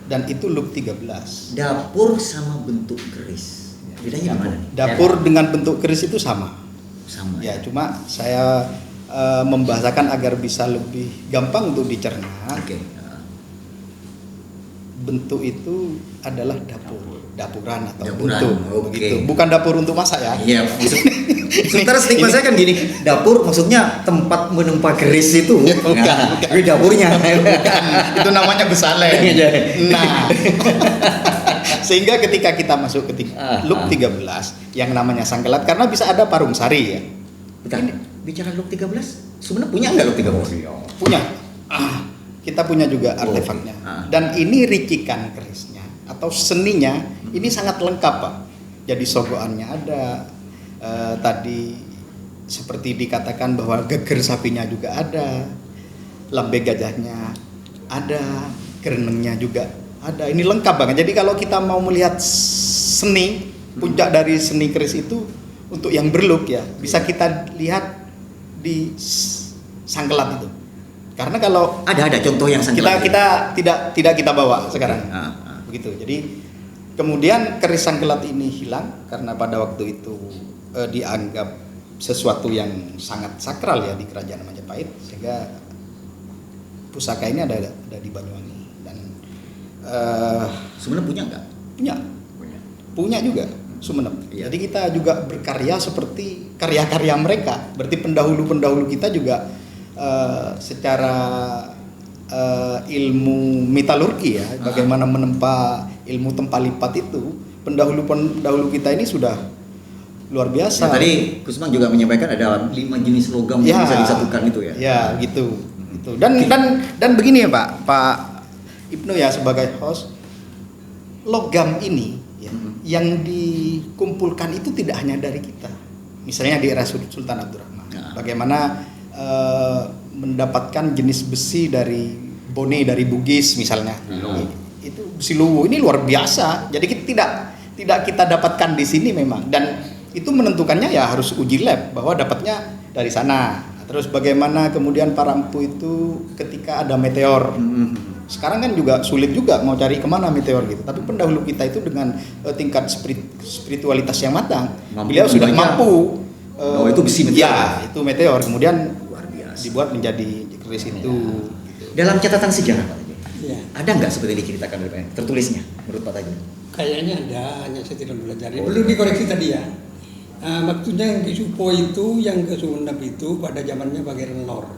Dan itu Luk 13. Dapur sama bentuk keris. Bedanya di mana nih? Dapur dengan bentuk keris itu sama. Sama. Ya, cuma saya membahasakan agar bisa lebih gampang untuk dicerna. Oke. Bentuk itu adalah dapuran atau Dapuran, bentuk oke. begitu. Bukan dapur untuk masak ya. Iya, sementara stigma saya kan gini, dapur maksudnya tempat menempa keris itu. Bukan. Ini dapurnya. Itu namanya besaleh. Iya. Nah, sehingga ketika kita masuk ke Luk 13 yang namanya sangkelat, karena bisa ada parung sari ya. Bentar, bicara Luk 13, Sumenep punya nggak Luk 13? Punya. Kita punya juga artefaknya. Dan ini ricikan kerisnya atau seninya ini sangat lengkap, Pak. Jadi sogoannya ada, tadi seperti dikatakan bahwa geger sapinya juga ada, lambe gajahnya ada, kerenengnya juga ada. Ini lengkap banget. Jadi kalau kita mau melihat seni, puncak dari seni keris itu untuk yang berluk ya, bisa kita lihat di sangkelat itu. Karena kalau Ada contoh yang sangkelat. kita tidak kita bawa sekarang. Begitu. Jadi Kemudian keris Sangkelat ini hilang karena pada waktu itu dianggap sesuatu yang sangat sakral ya di kerajaan Majapahit, sehingga pusaka ini ada di Banyuwangi. Dan Sumeneb punya nggak? punya juga Sumeneb. Iya. Jadi kita juga berkarya seperti karya-karya mereka. Berarti pendahulu-pendahulu kita juga secara ilmu metalurgi ya, bagaimana menempa ilmu tempa lipat itu, pendahulu kita ini sudah luar biasa. Ya, tadi Kusman juga menyampaikan ada 5 jenis logam yang bisa disatukan itu ya. Ya, gitu. Dan begini ya Pak Ibnu ya, sebagai host, logam ini ya, yang dikumpulkan itu tidak hanya dari kita. Misalnya di era Sultan Abdurrahman. Bagaimana mendapatkan jenis besi dari Bone dari Bugis misalnya. Itu besi luwu ini luar biasa. Jadi kita tidak kita dapatkan di sini memang, dan itu menentukannya ya harus uji lab bahwa dapatnya dari sana. Terus bagaimana kemudian para empu itu ketika ada meteor. Sekarang kan juga sulit juga mau cari kemana meteor gitu. Tapi pendahulu kita itu dengan tingkat spiritualitas yang matang, beliau sudah mampu. Itu besi meteor. Ya, itu meteor. Kemudian Luar biasa. dibuat menjadi keris itu. Dalam catatan sejarah Pak Tajul, Ya. ada nggak seperti diceritakan oleh Pak Tajul? Tertulisnya menurut Pak Tajul? Kayaknya ada, hanya saya tidak belajar. Belum dikoreksi tadi ya. Maksudnya yang di Supo itu, yang ke Sumeneb itu pada zamannya Pangeran Lor.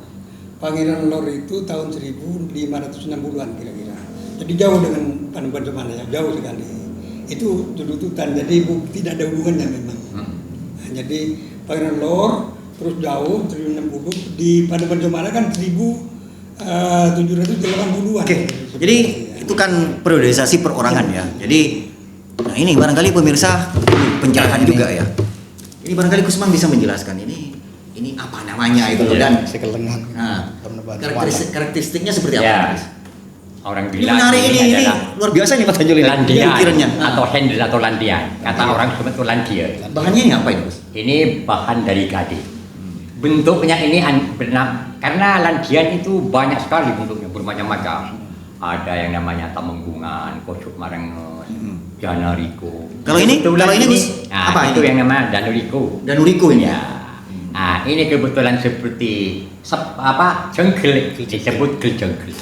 Pangeran Lor itu tahun 1560-an kira-kira. Jadi jauh dengan Panembahan Cemana ya, jauh sekali. Itu tuntutan, jadi tidak ada hubungannya memang. Nah, jadi Pangeran Lor terus jauh 1060 di Panembahan Cemana kan 1780-an. Oke, jadi itu kan periodisasi perorangan ya. Jadi, nah ini barangkali pemirsa pencerahan juga ya. Ini barangkali Kusman bisa menjelaskan ini apa namanya itu dan Sekelengan. nah, karakteristiknya seperti apa? Ya. Mas? Orang Ini bilang menarik ini adalah luar biasa nih Pak Tajul ini. landian Pikirannya. atau handle atau landian. Kata orang Sumeneb itu landian. Bahannya ini apa ini, Mas? Ini bahan dari gade. Bentuknya ini karena landian itu banyak sekali bentuknya, bermacam-macam. Ada yang namanya tamenggungan, kocok marengus, danariko. Kalau ini Gus, nah, apa itu ini? yang namanya danuriko. Danuriko ini. Ya. Nah, ini kebetulan seperti jengkel, disebut jengkel.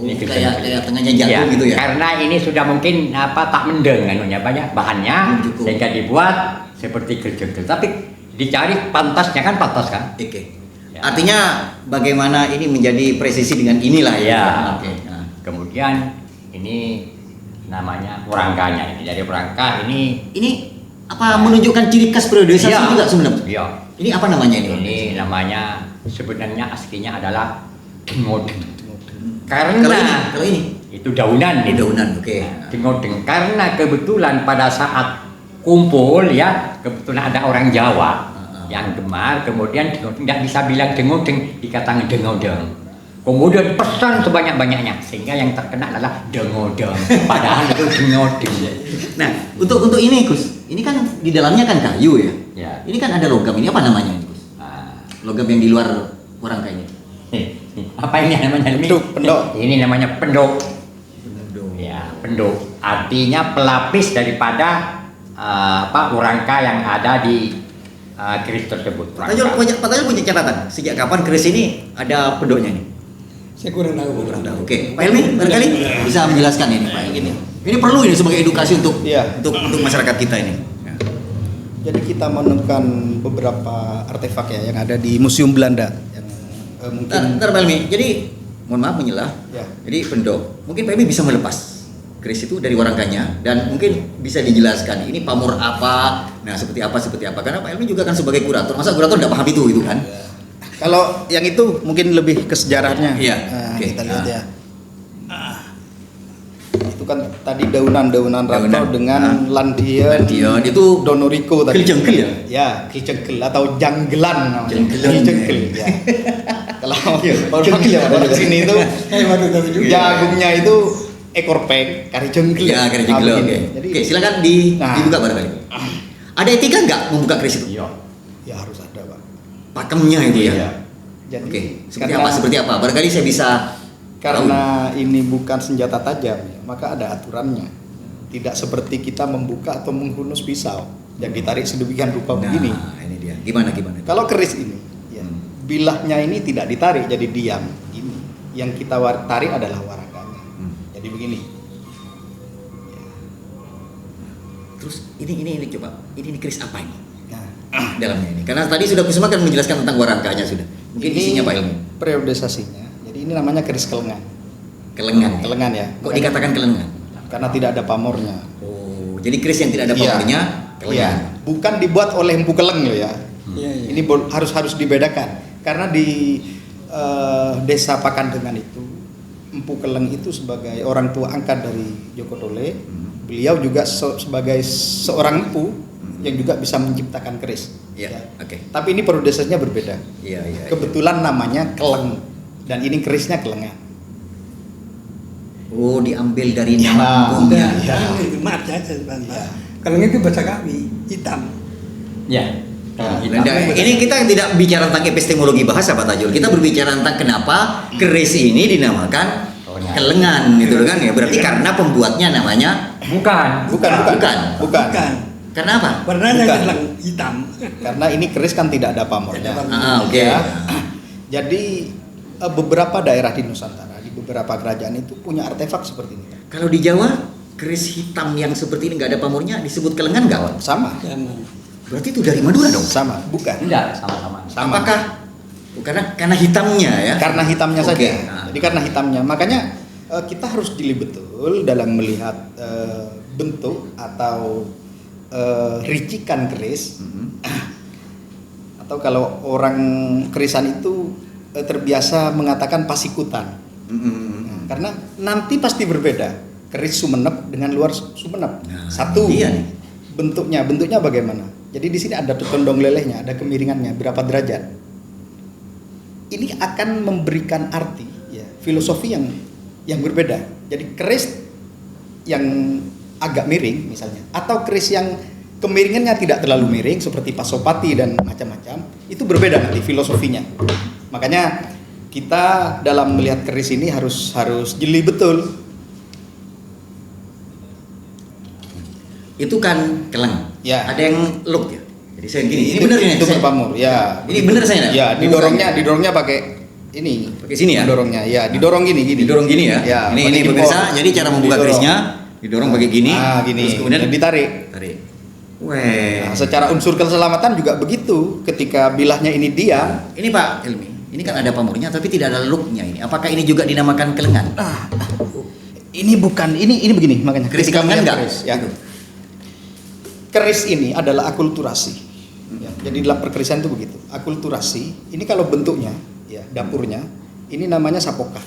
Ini Kayak tengahnya jatuh gitu ya. Karena ini sudah mungkin tak mendeng anunya, banyak bahannya Cukup. sehingga dibuat seperti jengkel. Tapi dicari pantas kan? Oke. Ya. Artinya bagaimana ini menjadi presisi dengan inilah ya. Ya. Oke. Nah. Kemudian ini namanya perangkanya ini. Jadi perangka ini Apa menunjukkan ciri khas periodisasi juga Sumeneb? Iya. Ini apa namanya ini? Ini namanya sebenarnya aslinya adalah dengodeng. Kalau ini itu daunan. ini daunan, oke. Dengodeng karena kebetulan pada saat kumpul ya, kebetulan ada orang Jawa yang gemar, kemudian dengodeng tidak bisa bilang dengodeng, dikatakan dengodeng. Kemudian pesan sebanyak-banyaknya sehingga yang terkena adalah dengodeng. Padahal itu dengodeng. Nah, untuk ini Gus, ini kan di dalamnya kan kayu ya. Ya. Ini kan ada logam. Ini apa namanya ini Gus? Logam yang di luar warangka ini. Apa ini namanya? Pendok. Ini namanya pendok. Ya, pendok. Artinya pelapis daripada warangka yang ada di keris tersebut. Pak Tajul punya catatan. Sejak kapan keris ini ada pendoknya ini? Saya kurang tahu. Oke, Pak Helmi barangkali bisa menjelaskan ini Pak. Ini perlu ini sebagai edukasi untuk Iya. untuk masyarakat kita ini. Jadi kita menemukan beberapa artefak ya yang ada di Museum Belanda yang mungkin Ntar Pak Helmi, jadi mohon maaf menyelah. Ya. Jadi pendok, mungkin Pak Helmi bisa melepas keris itu dari warangkanya dan mungkin bisa dijelaskan ini pamor apa, nah seperti apa karena Pak Helmi juga kan sebagai kurator, masa kurator nggak paham itu kan? kalau yang itu mungkin lebih ke sejarahnya. Iya. Nah, Oke. kita lihat ya. Itu kan tadi daunan-daunan rato dengan landian itu Donoriko tadi. Keljengkel ya? Ya, keljengkel atau janggelan namanya. Janggelan. Keljengkel ya. Kalau orang sini itu Baru tahu juga. jagungnya itu ekor peng, kari jengkel. Ya, kira jengkel. Oke. Jadi Oke, silakan Nah. dibuka barangkali. Ada etika nggak membuka keris itu? Iya. ya harus ada, Pak. Pakemnya itu ya. Iya. Jadi Oke, seperti apa? Barangkali saya bisa karena ini bukan senjata tajam, ya, maka ada aturannya. Tidak seperti kita membuka atau menghunus pisau yang ditarik sedemikian rupa begini. Nah, ini dia. Gimana? Kalau keris ini, ya, bilahnya ini tidak ditarik jadi diam. Ini yang kita tarik adalah warangkanya. Jadi begini. Terus ini coba. Ini keris apa ini? Nah, Dalamnya ini. Karena tadi sudah Kusuma kan menjelaskan tentang warangkanya sudah. Mungkin ini isinya Pak Ilmi. periodisasinya. Jadi ini namanya keris kelengan. Kelengan. Ya? Kelengan ya. Kok dikatakan kelengan? Karena tidak ada pamornya. Oh, jadi keris yang tidak ada Iya. pamornya kelengan. Iya. Bukan dibuat oleh Empu Keleng loh ya. Iya, iya. Ini harus dibedakan. Karena di desa Pakandengan itu Empu Keleng itu sebagai orang tua angkat dari Joko Tole. Beliau juga sebagai seorang empu yang juga bisa menciptakan keris. Iya, Ya. oke. Tapi ini periodisasinya berbeda. Iya. Kebetulan namanya keleng dan ini kerisnya kelengan. Oh, diambil dari Ya, nama empunya. ya. Maaf ya, sebentar. Ya. Kalau itu bahasa kami hitam. Ya. Nah, ini kita tidak bicara tentang epistemologi bahasa Pak Tajul. Kita berbicara tentang kenapa keris ini dinamakan kelengan gitu kan ya. Berarti karena pembuatnya namanya Bukan. Bukan. Bukan. karena apa? Warnanya Bukan. kelang hitam. Karena ini keris kan tidak ada pamornya. Oke. Ya. Jadi beberapa daerah di Nusantara, di beberapa kerajaan itu punya artefak seperti ini. Kalau di Jawa keris hitam yang seperti ini nggak ada pamornya disebut kelengan nggak? Sama. Berarti itu dari Madura dong? Sama. Bukan. Tidak, sama-sama. Sama. Apakah? Karena hitamnya ya? Karena hitamnya Oke. saja. Nah. Jadi karena hitamnya, makanya kita harus jeli betul dalam melihat bentuk atau ricikan keris. Atau kalau orang kerisan itu terbiasa mengatakan pasikutan. Nah, karena nanti pasti berbeda keris Sumenep dengan luar Sumenep. Nah, Satu, iya nih. bentuknya bagaimana? Jadi di sini ada condong lelehnya, ada kemiringannya berapa derajat. Ini akan memberikan arti, ya, filosofi yang berbeda. Jadi keris yang agak miring misalnya, atau keris yang kemiringannya tidak terlalu miring seperti Pasopati dan macam-macam, itu berbeda nanti filosofinya. Makanya kita dalam melihat keris ini harus jeli betul. Itu kan keleng. Ya. Ada yang look ya. Jadi saya gini. Ini Itu- benar ini. Itu Saya- berpamor. Ya. Ini benar saya. Ya, didorongnya pakai ini. Pakai sini ya? Didorongnya. Ya, didorong gini. Didorong gini ya. Ya, ini pakai pemirsa. jempol. Jadi cara membuka Didorong. kerisnya didorong pakai gini. Ah, gini. Terus kemudian Dan ditarik. tarik. Weh. Nah, secara unsur keselamatan juga begitu. Ketika bilahnya ini diam, Ini Pak Ilmi. Ini kan ada pamornya tapi tidak ada looknya ini. Apakah ini juga dinamakan kelengan? ini bukan ini begini makanya. Keris Ketika kelengan melihat nggak? keris, ya. Gitu. Keris ini adalah akulturasi. Ya, jadi dalam perkerisan itu begitu. Akulturasi. Ini kalau bentuknya, ya dapurnya, ini namanya sapokal.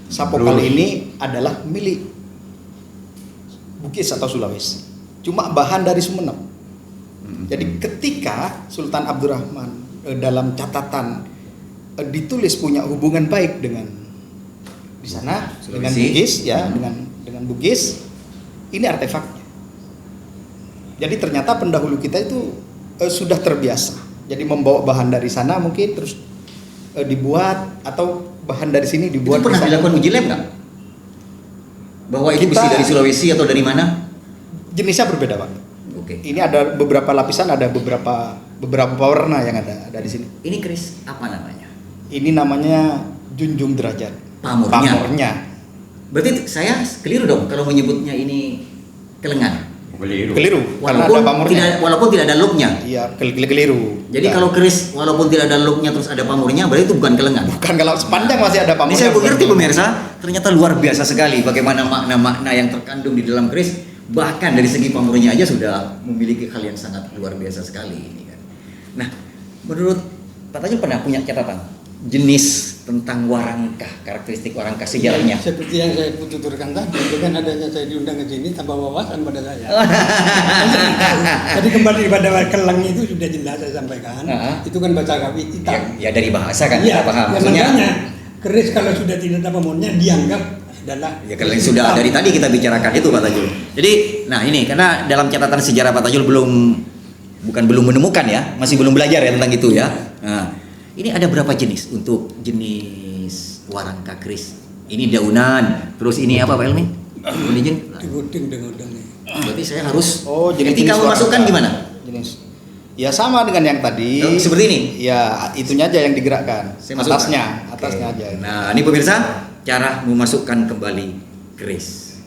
Sapokal ini adalah milik Bugis atau Sulawesi. Cuma bahan dari Sumenep. Jadi ketika Sultan Abdurrahman dalam catatan ditulis punya hubungan baik dengan di sana dengan Sulawesi. Bugis ya, dengan Bugis, ini artefaknya. Jadi ternyata pendahulu kita itu sudah terbiasa. Jadi membawa bahan dari sana mungkin terus dibuat atau bahan dari sini Itu dibuat. pernah di sana. dilakukan uji lab nggak? Bahwa itu Kita- besi dari Sulawesi atau dari mana? Jenisnya berbeda, Pak. Oke. Ini ada beberapa lapisan, ada beberapa warna yang ada di sini. Ini keris apa namanya? Ini namanya junjung derajat. Pamornya. Berarti saya keliru dong kalau menyebutnya ini kelengan. Keliru karena ada pamornya. walaupun tidak ada looknya. Iya, keliru. Jadi Ya. kalau keris walaupun tidak ada looknya terus ada pamornya berarti itu bukan kelengan. bukan kalau sepanjang masih ada Ini pamornya. saya bukan mengerti kelengan. pemirsa, ternyata luar biasa sekali bagaimana makna-makna yang terkandung di dalam keris, bahkan dari segi pamornya aja sudah memiliki hal yang sangat luar biasa sekali ini kan. Nah, menurut Pak Tajul pernah punya catatan jenis tentang warangkah, karakteristik warangkah sejarahnya? Seperti yang saya tuturkan tadi, dengan adanya saya diundang ke sini tambah wawasan pada saya. Jadi kembali pada keleng itu sudah jelas saya sampaikan. Itu kan bahasa kami hitam. Ya dari bahasa kan Iya, kita paham. ya Maksudnya makanya keris kalau sudah tidak ada pamornya dianggap adalah ya kalau yang sudah dari tadi kita bicarakan itu Pak Tajul. Jadi, nah ini karena dalam catatan sejarah Pak Tajul bukan belum menemukan ya, masih belum belajar ya tentang itu ya. Nah, ini ada berapa jenis untuk jenis warangka keris? Ini daunan, terus ini apa Pak Elmi? Mohon izin. Di gudeng dengan udangnya. Berarti saya harus. Oh, jadi ketika jenis memasukkan warna. gimana? Jenis. Ya sama dengan yang tadi. Oh, seperti ini? Ya, itunya aja yang digerakkan. Saya masukkan. Atasnya Oke. aja. Nah, ini pemirsa cara memasukkan kembali keris.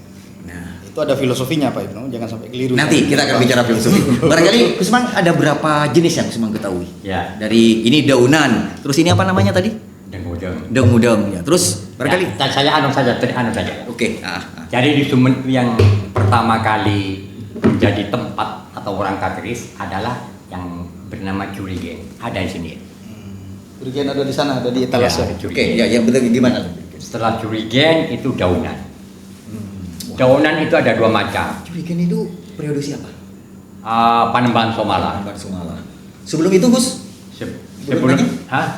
Nah, Itu ada filosofinya Pak Ibnu, jangan sampai keliru. nanti kita akan bicara filosofi. Barangkali Kusman ada berapa jenis yang Kusman ketahui? Ya. Dari ini daunan, terus ini apa namanya tadi? Dengudeng. Daun-daun ya. Terus barangkali. Ya, saya anu saja. Oke. Jadi di Sumenep yang pertama kali menjadi tempat atau rangka keris adalah yang bernama Jurigen. Ada di sini. Jurigen ada di sana, ada di etalase. Ya, Oke, ya betul gimana? Setelah Jurigen itu daunan. Daunan itu ada dua macam. Jurigen itu periode siapa? Panembahan Somala. Panembahan Somala. Sebelum itu Gus? Sebelum lagi?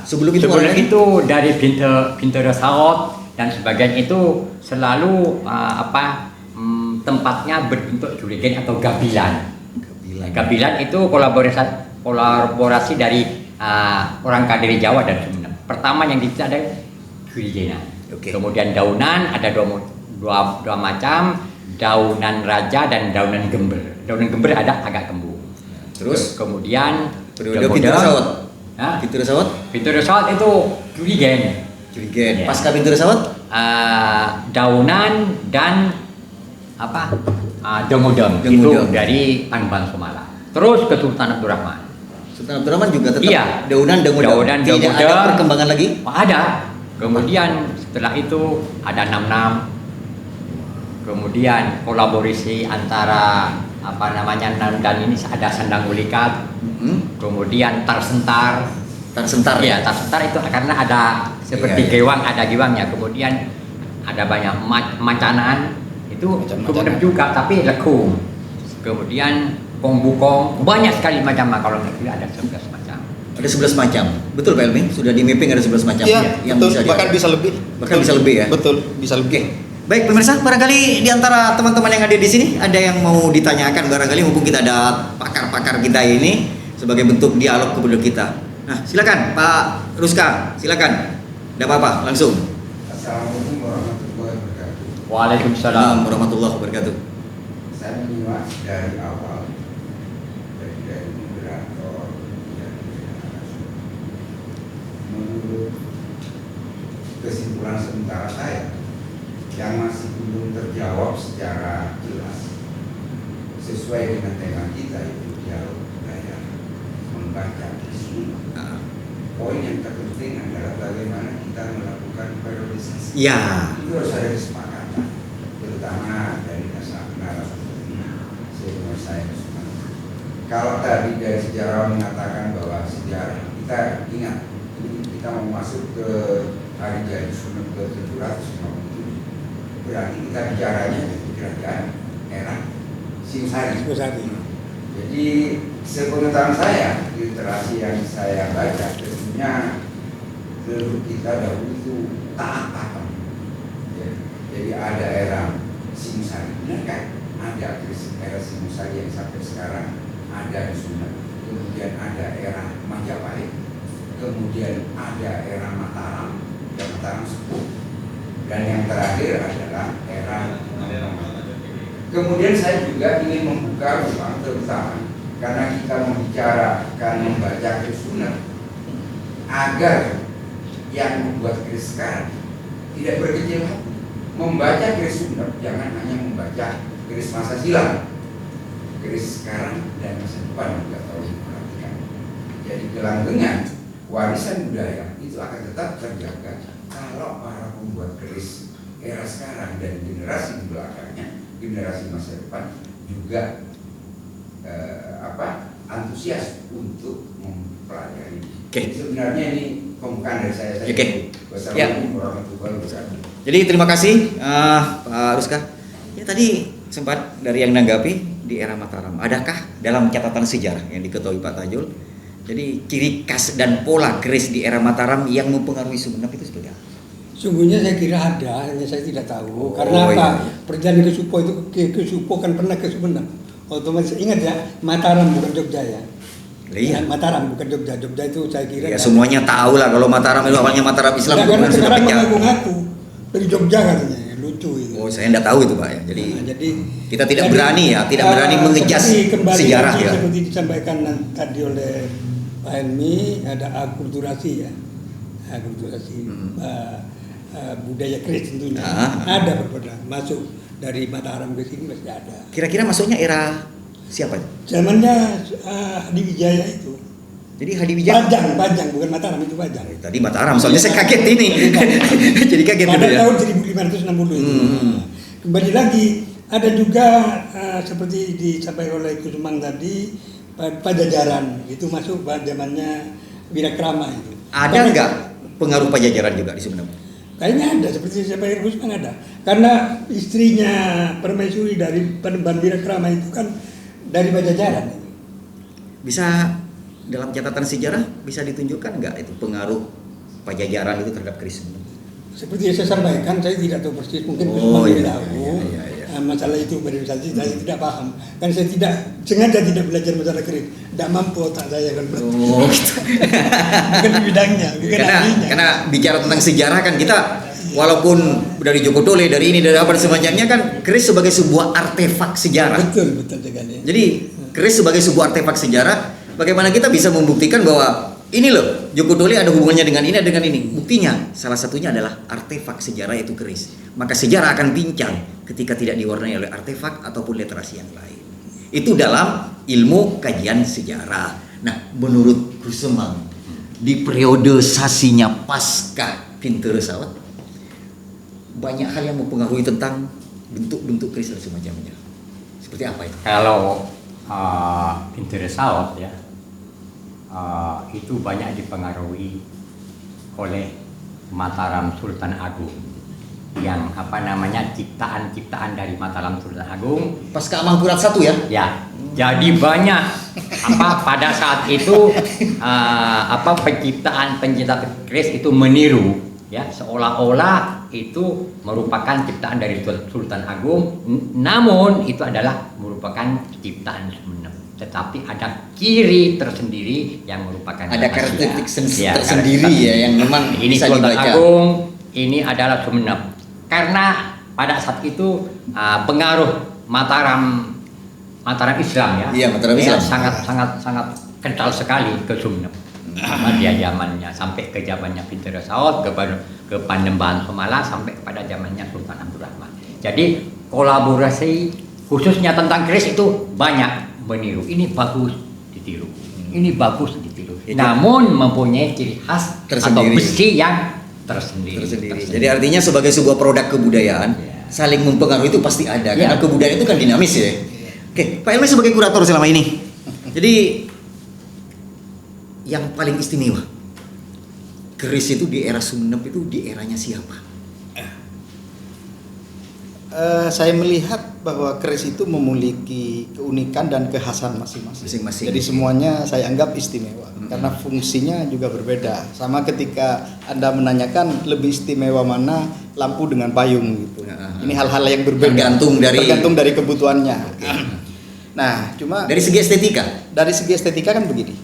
Sebelum itu sebelum warnanya? itu dari pintu Saot dan sebagainya itu selalu tempatnya berbentuk jurigen atau gabilan. Gabilan itu kolaborasi dari orang Kadiri Jawa dan Sumenep. Pertama yang dicari ada jurigenan. Oke. Kemudian daunan ada dua macam, daunan raja dan daunan gember. Daunan gember ada agak kembung. Terus kemudian periode pintu Saot. Hah? Pintu Saot? Pintu Saot itu jurigen. Jurigen. Ya. Pasca pintu Saot? Daunan dan dengudeng itu Dengudeng. dari Panembahan Somala. Terus ke Sultan Abdurrahman. Sultan Abdurrahman juga tetap Iya. daunan Daunan, Tidak ada dengudeng. perkembangan lagi? Ada. Kemudian setelah itu ada 66. Kemudian kolaborasi antara Nam dan ini ada Sandang Ulikat. Kemudian Tarsentar. Tarsentar Iya, Tarsentar itu karena ada seperti Iya, iya. gewang, ada gewangnya. Kemudian ada banyak mancanaan itu Sumenep juga tapi lekung. Kemudian kong bukong banyak sekali macam, kalau negeri ada 11 macam. Ada 11 macam. Betul Pak Elmi? Sudah di mapping ada 11 macam Iya, yang betul. bisa Bahkan bisa lebih. Bahkan bisa lebih ya? Betul, bisa Oke. lebih. Baik pemirsa, barangkali di antara teman-teman yang ada di sini ada yang mau ditanyakan, barangkali mumpung kita ada pakar-pakar kita ini sebagai bentuk dialog kepada kita. Nah, silakan Pak Ruska, silakan. Tidak apa-apa, langsung. Assalamualaikum warahmatullahi wabarakatuh. Waalaikumsalam. Assalamualaikum warahmatullahi wabarakatuh. Saya menyimak dari awal dari moderator dan narasumber. Menurut kesimpulan sementara saya yang masih belum terjawab secara jelas sesuai dengan tema kita, itu dialog budaya membaca isu. Poin yang terpenting adalah bagaimana kita melakukan periodisasi. Ya. Itu harus ada kesepakatan, terutama dari narasumber ini. Menurut saya kesepakatan. Kalau tadi dari sejarah mengatakan bahwa sejarah, kita ingat ini kita mau masuk ke hari jadi Sumenep ke 757, berarti kita bicaranya di kerajaan era Singosari. Jadi sepengetahuan saya, literasi yang saya baca, tentunya leluhur kita dahulu itu taat pakem. Ya. Jadi ada era Singosari, benar kan? Ada era Singosari yang sampai sekarang ada di Sumenep. Kemudian ada era Majapahit, kemudian ada era Mataram, dan Mataram sepuh. Dan yang terakhir adalah era Kemudian saya juga ingin membuka ruang, terutama karena kita membicarakan membaca keris Sumenep, agar yang membuat keris sekarang tidak berkecil hati. Membaca keris Sumenep jangan hanya membaca keris masa silam, keris sekarang dan masa depan juga harus diperhatikan. Jadi gelanggengan warisan budaya itu akan tetap terjaga kalau para pembuat keris era sekarang dan generasi di belakangnya, generasi masa depan juga antusias untuk mempelajari. Oke. Sebenarnya ini pembukaan dari saya. Oke. Wassalamualaikum warahmatullahi wabarakatuh. Jadi terima kasih Pak Ruska. Ya tadi sempat dari yang menanggapi di era Mataram. Adakah dalam catatan sejarah yang diketahui Pak Tajul, jadi ciri khas dan pola keris di era Mataram yang mempengaruhi Sumenep itu seperti apa? Sungguhnya saya kira ada, hanya saya tidak tahu. Oh, Karena apa? iya. Perjalanan ke Supo itu ke Supo kan pernah ke Sumenep. Otomatis ingat ya, Mataram bukan Jogja ya. Iya. Mataram bukan Jogja. Jogja itu saya kira. Ya semuanya tahu lah kalau Mataram itu awalnya Mataram Islam Nah, karena bukan sudah sekarang pecah. mengaku-ngaku dari Jogja katanya, lucu itu. Oh, saya tidak tahu itu Pak ya. Jadi, Nah, jadi kita tidak berani ya, tidak berani mengejas kembali sejarah lagi, ya. Seperti disampaikan tadi oleh Pak Helmi, ada akulturasi ya, akulturasi budaya keris tentunya. Ada berbeda, masuk dari Mataram ke sini masih ada. Kira-kira masuknya era siapa? Zamannya Hadi Wijaya itu. Jadi Hadi Wijaya. Pajang, bukan Mataram, itu Pajang. Tadi Mataram, soalnya saya kaget ini. Jadi kaget Pada dulu ya. tahun 1560 itu. Kembali lagi, ada juga seperti disampaikan oleh Kusumang tadi, Pajajaran itu masuk zamannya Wirakrama itu. Ada nggak pengaruh Pajajaran juga di Sumeneb? Kayaknya ada, seperti disampaikan Kusumang ada. Karena istrinya permaisuri dari Panembahan Wirakrama itu kan dari Pajajaran. Bisa dalam catatan sejarah bisa ditunjukkan nggak itu pengaruh Pajajaran itu terhadap keris Sumeneb? Seperti yang saya sampaikan, saya tidak tahu persis, mungkin Oh, Kusumang iya, tahu. iya. Masalah itu periodisasi saya tidak paham, kan saya sengaja tidak belajar masalah keris, tidak mampu otak saya kan. Oh, gitu. Bukan di bidangnya, bukan ahlinya. Karena bicara tentang sejarah kan kita walaupun dari Joko Tole, dari ini, dari apa dan semacamnya kan keris sebagai sebuah artefak sejarah. Betul sekali. Jadi keris sebagai sebuah artefak sejarah, bagaimana kita bisa membuktikan bahwa ini loh Joko Tole ada hubungannya dengan ini, dengan ini. Buktinya salah satunya adalah artefak sejarah yaitu keris. Maka sejarah akan pincang ketika tidak diwarnai oleh artefak ataupun literasi yang lain. Itu dalam ilmu kajian sejarah. Nah, menurut Kusumang di periodisasinya pasca Pinteresawat banyak hal yang mempengaruhi tentang bentuk-bentuk keris dan semacamnya. Seperti apa itu? Kalau Pinteresawat ya, itu banyak dipengaruhi oleh Mataram Sultan Agung, yang ciptaan-ciptaan dari Mataram Sultan Agung Pasca Mangkurat I ya? ya. Jadi banyak pada saat itu pencipta keris itu meniru ya, seolah-olah itu merupakan ciptaan dari Sultan Agung, namun itu adalah merupakan ciptaan Sumeneb. Tetapi ada ciri tersendiri yang merupakan Ada karakteristik ya, tersendiri ya yang memang ini bisa Sultan dibaca. Agung, ini adalah Sumeneb. Karena pada saat itu pengaruh Mataram Islam ya, Iya, Mataram Islam. sangat kental sekali ke Sumeneb. Dia zamannya sampai ke zamannya Pinteresawat, ke Panembahan Somala, sampai kepada zamannya Sultan Abdurrahman. Jadi kolaborasi khususnya tentang keris itu banyak meniru. Ini bagus ditiru, ini bagus ditiru. Namun mempunyai ciri khas atau Tersendiri. besi yang tersendiri. Jadi artinya sebagai sebuah produk kebudayaan saling mempengaruhi itu pasti ada karena kebudayaan itu kan dinamis ya. Oke, Pak Helmi sebagai kurator selama ini. Jadi yang paling istimewa keris itu di era Sumeneb itu di eranya siapa? Saya melihat bahwa keris itu memiliki keunikan dan kekhasan masing-masing. Jadi semuanya saya anggap istimewa karena fungsinya juga berbeda. Sama ketika Anda menanyakan lebih istimewa mana lampu dengan payung gitu. Ini hal-hal yang berbeda. Tergantung dari kebutuhannya. Nah, cuma Dari segi estetika. Dari segi estetika kan begini.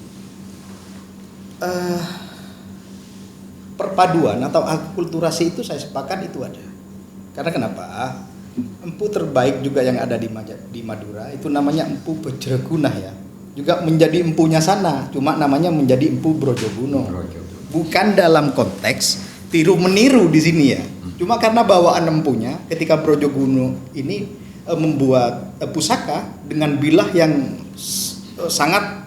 Perpaduan atau akulturasi itu saya sepakat itu ada. Karena kenapa? Empu terbaik juga yang ada di Madura itu namanya Empu Bajragunah ya. Juga menjadi empunya sana, cuma namanya menjadi Empu Brojoguno. Bukan dalam konteks tiru meniru di sini ya. Cuma karena bawaan empunya ketika Brojoguno ini membuat pusaka dengan bilah yang sangat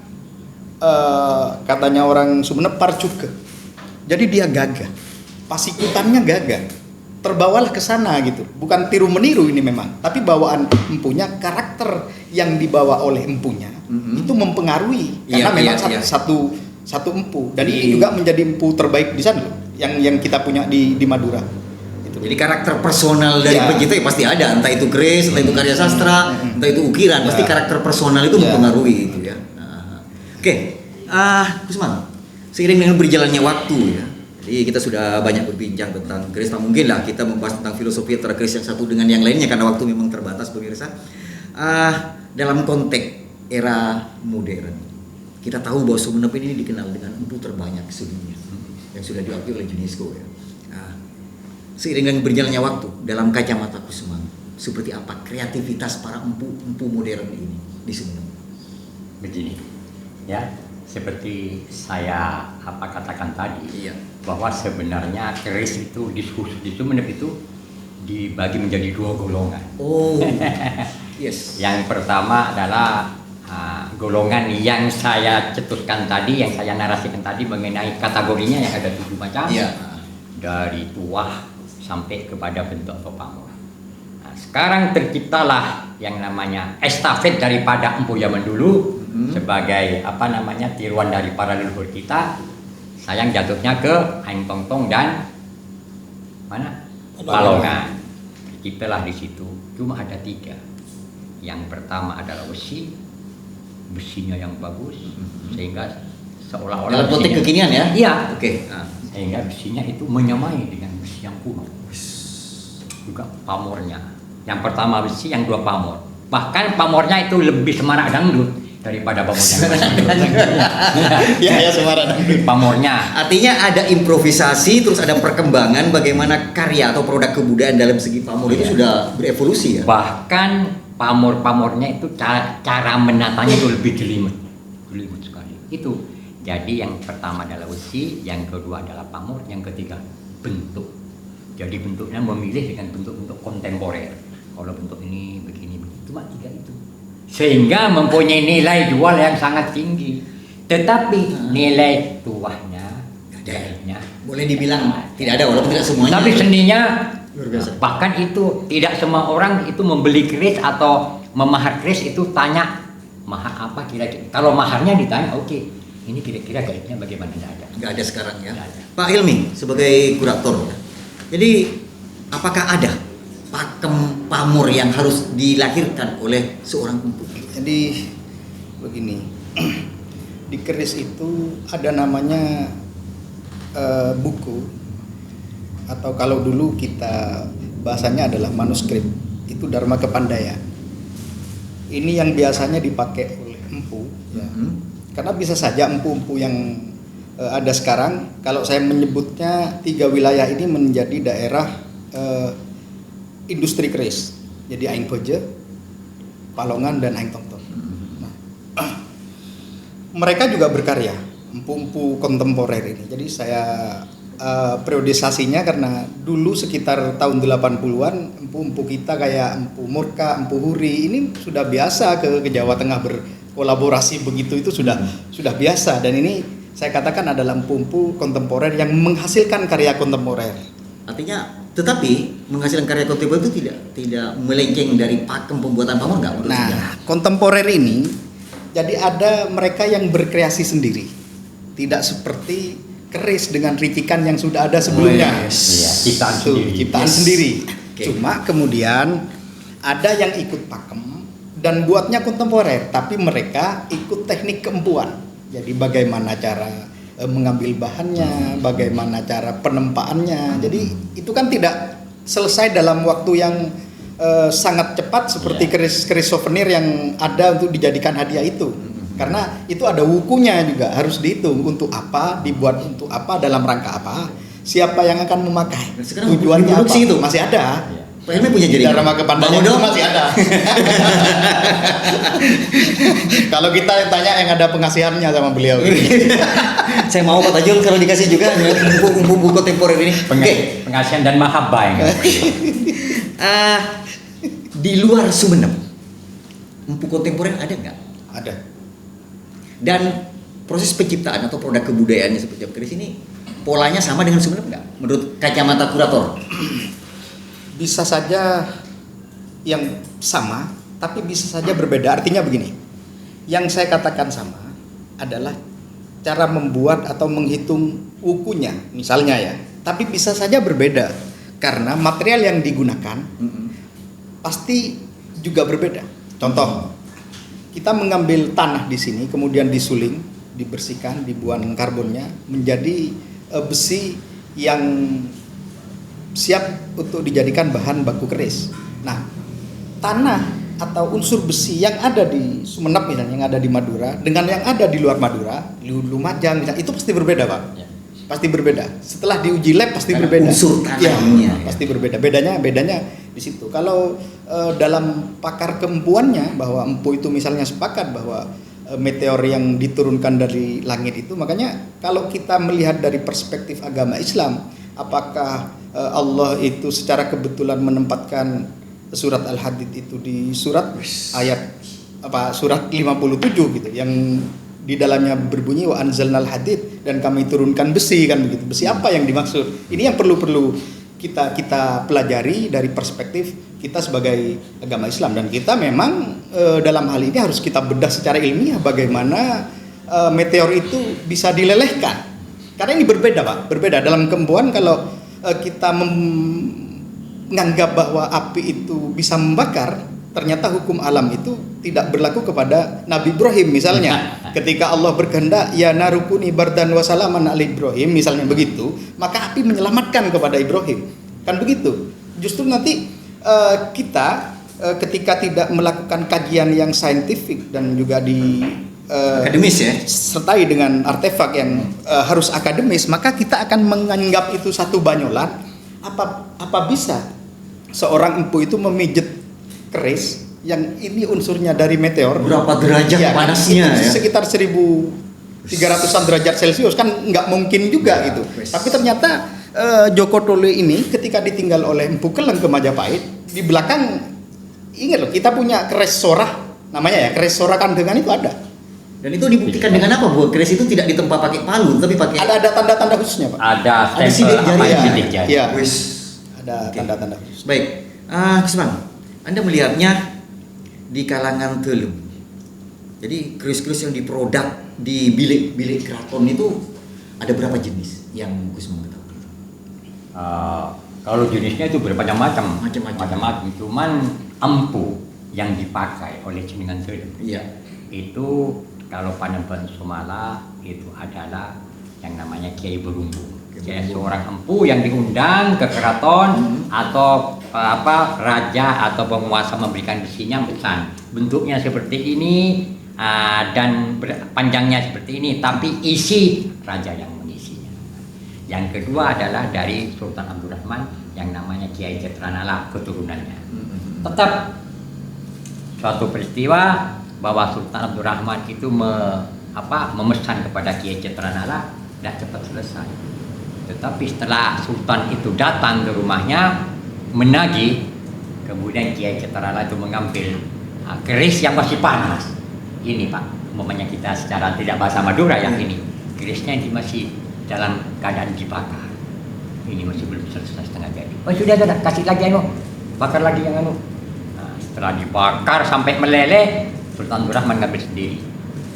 katanya orang Sumeneb parcuke. Jadi dia gagah. Pasikutannya gagah. Terbawalah ke sana gitu. Bukan tiru meniru ini memang, tapi bawaan empunya, karakter yang dibawa oleh empunya itu mempengaruhi karena memang satu empu dan ini juga menjadi empu terbaik di sana loh, yang kita punya di Madura. Jadi karakter personal dari pencipta pasti ada, entah itu keris, entah itu karya sastra, entah itu ukiran, pasti karakter personal itu mempengaruhi itu ya. Oke, Kusumang, seiring dengan berjalannya waktu ya, jadi kita sudah banyak berbincang tentang keris, tak mungkin lah kita membahas tentang filosofi antara keris yang satu dengan yang lainnya karena waktu memang terbatas pemirsa. Dalam konteks era modern, kita tahu bahwa Sumeneb ini dikenal dengan empu terbanyak sedunia yang sudah diakui oleh UNESCO ya. seiring dengan berjalannya waktu dalam kacamata Kusuma, seperti apa kreativitas para empu modern ini di Sumeneb? Begini, ya, seperti saya katakan tadi, Iya. bahwa sebenarnya keris itu di Sumeneb itu dibagi menjadi 2 golongan. Oh, yes. Yang pertama adalah golongan yang saya cetuskan tadi, yang saya narasikan tadi mengenai kategorinya yang ada 7 macam, Iya. dari tuah sampai kepada bentuk atau pamor. Nah, sekarang terciptalah yang namanya estafet daripada empu zaman dulu, sebagai tiruan dari para leluhur kita. Sayang jatuhnya ke Aing Tong Tong dan mana? Balongan. Terciptalah di situ. Cuma ada 3. Yang pertama adalah besinya yang bagus, sehingga seolah-olah Dalam konteks besinya- kekinian ya? Iya. Oke. Sehingga besinya itu menyamai dengan besi yang kuno. Juga pamornya. Yang pertama besi, yang 2 pamor. Bahkan pamornya itu lebih semarak dangdut daripada pamor yang lain. Ya, semarak dangdut. Pamornya. Artinya ada improvisasi, terus ada perkembangan bagaimana karya atau produk kebudayaan dalam segi pamor itu sudah berevolusi ya. Bahkan pamor-pamornya itu cara menatanya itu lebih jelimet sekali. Itu. Jadi yang pertama adalah besi, yang kedua adalah pamor, yang ketiga bentuk. Jadi bentuknya memilih dengan bentuk-bentuk kontemporer. Kalau bentuk ini begini, cuma 3 itu. Sehingga mempunyai nilai jual yang sangat tinggi. Tetapi nilai tuahnya, gaibnya, Boleh dibilang tidak ada walaupun tidak semuanya. tapi seninya Luar biasa. bahkan itu tidak semua orang itu membeli keris atau memahar keris itu tanya mahar apa kira-kira. Kalau maharnya ditanya, oke, ini kira-kira gaibnya bagaimana, tidak ada. Nggak ada sekarang ya. Nggak ada. Pak Hilmi sebagai kurator, jadi apakah ada pakem pamor yang harus dilahirkan oleh seorang empu? Jadi begini, di keris itu ada namanya buku, atau kalau dulu kita bahasanya adalah manuskrip, itu Dharma Kepandaya. Ini yang biasanya dipakai oleh empu, ya. Karena bisa saja empu-empu yang ada sekarang, kalau saya menyebutnya 3 wilayah ini menjadi daerah industri keris. Jadi Aing Peje, Palongan, dan Aing Tong Tong. Nah, mereka juga berkarya, empu-empu kontemporer ini. Jadi saya periodisasinya karena dulu sekitar tahun 80-an empu-empu kita kayak empu Murka, empu Huri ini sudah biasa ke Jawa Tengah berkolaborasi begitu, itu sudah biasa, dan ini saya katakan adalah empu-empu kontemporer yang menghasilkan karya kontemporer. Artinya, tetapi menghasilkan karya kontemporer itu tidak melenceng dari pakem pembuatan pamor nggak menurut Anda? Nah, kontemporer ini jadi ada mereka yang berkreasi sendiri, tidak seperti keris dengan ricikan yang sudah ada sebelumnya. Iya, ciptaan Tuh, sendiri. ciptaan Yes. sendiri. Oke. Cuma kemudian ada yang ikut pakem dan buatnya kontemporer, tapi mereka ikut teknik keempuan. Jadi bagaimana cara mengambil bahannya, bagaimana cara penempaannya. Jadi itu kan tidak selesai dalam waktu yang sangat cepat seperti keris souvenir yang ada untuk dijadikan hadiah itu. Karena itu ada wukunya juga, harus dihitung untuk apa, dibuat untuk apa, dalam rangka apa, siapa yang akan memakai, Sekarang tujuannya apa, diproduksi itu? masih ada. Pak Hilmi punya jaringan. Dharma Kepandaya Bang itu Udo? masih ada. Kalau kita tanya yang ada pengasihannya sama beliau. Saya mau Pak Tajul kalau dikasih juga empu kontemporer ini. Oke. Pengasihan dan mahabbah yang Di luar Sumeneb, empu kontemporer ada nggak? Ada. Dan proses penciptaan atau produk kebudayaannya seperti keris ini polanya sama dengan Sumeneb nggak? Menurut kacamata kurator? Bisa saja yang sama, tapi bisa saja berbeda. Artinya begini, yang saya katakan sama adalah cara membuat atau menghitung wukunya, misalnya ya. Tapi bisa saja berbeda karena material yang digunakan pasti juga berbeda. Contoh, kita mengambil tanah di sini, kemudian disuling, dibersihkan, dibuang karbonnya menjadi besi yang siap untuk dijadikan bahan baku keris. Nah, tanah atau unsur besi yang ada di Sumeneb misalnya, yang ada di Madura dengan yang ada di luar Madura, di Lumajang misalnya, itu pasti berbeda, Pak. Ya. pasti berbeda. Setelah diuji lab pasti Karena berbeda. unsur Ya, tanahnya, ya. pasti berbeda. Bedanya di situ. Kalau dalam pakar keempuannya bahwa empu itu misalnya sepakat bahwa meteor yang diturunkan dari langit itu, makanya kalau kita melihat dari perspektif agama Islam, apakah Allah itu secara kebetulan menempatkan surat Al-Hadid itu di surat surat 57 gitu yang di dalamnya berbunyi wa anzalnal hadid, dan kami turunkan besi, kan begitu. Besi apa yang dimaksud? Ini yang perlu kita pelajari dari perspektif kita sebagai agama Islam, dan kita memang dalam hal ini harus kita bedah secara ilmiah bagaimana meteor itu bisa dilelehkan. Karena ini berbeda, Pak. Berbeda dalam keempuan. Kalau kita menganggap bahwa api itu bisa membakar, ternyata hukum alam itu tidak berlaku kepada Nabi Ibrahim misalnya. Ketika Allah berkehendak ya narukuni bardan wa salaman ala Ibrahim misalnya begitu, maka api menyelamatkan kepada Ibrahim. Kan begitu. Justru nanti kita ketika tidak melakukan kajian yang saintifik dan juga akademis ya, sertai dengan artefak yang harus akademis, maka kita akan menganggap itu satu banyolan. Apa bisa seorang empu itu memijit keris yang ini unsurnya dari meteor, berapa derajat panasnya ya, sekitar 1300-an derajat Celcius, kan nggak mungkin juga ya, gitu. Tapi ternyata Joko Tole ini ketika ditinggal oleh Empu Keleng ke Majapahit, di belakang ingat loh, kita punya keris sorah namanya ya, keris sorah kandengan itu ada. dan itu dibuktikan dengan apa bahwa keris itu tidak ditempa pakai palu tapi pakai Ada tanda-tanda khususnya, Pak. Ada sidik stempel jari ya? sidik jari. Iya. Wis. Ada Oke. tanda-tanda khusus. Baik, Kesbang, Anda melihatnya di kalangan telum. Jadi keris-keris yang diproduk di bilik-bilik keraton itu ada berapa jenis yang Gus mengetahui? Kalau jenisnya itu bermacam-macam, Macam-macam. Cuman empu yang dipakai oleh jenengan telum Iya. itu kalau Panembahan Sumala itu adalah yang namanya Kiai Berumbung. Jadi seorang empu yang diundang ke keraton atau raja atau penguasa memberikan besinya pesan. Bentuknya seperti ini dan panjangnya seperti ini, tapi isi raja yang mengisinya. Yang kedua adalah dari Sultan Abdurrahman yang namanya Kiai Cetranala keturunannya. Tetap suatu peristiwa bahwa Sultan Abdurrahman itu memesan kepada Kiai Cetranala tidak cepat selesai. Tetapi setelah Sultan itu datang ke rumahnya menagih, kemudian Kiai Cetranala itu mengambil keris yang masih panas. Ini Pak, umpamanya kita secara tidak bahasa Madura yang ini, kerisnya ini masih dalam keadaan dibakar. Ini masih belum selesai setengah jadi. Oh sudah, kasih lagi bakar lagi yang Nah, setelah dibakar sampai meleleh, Sultan Abdurrahman ngambil sendiri.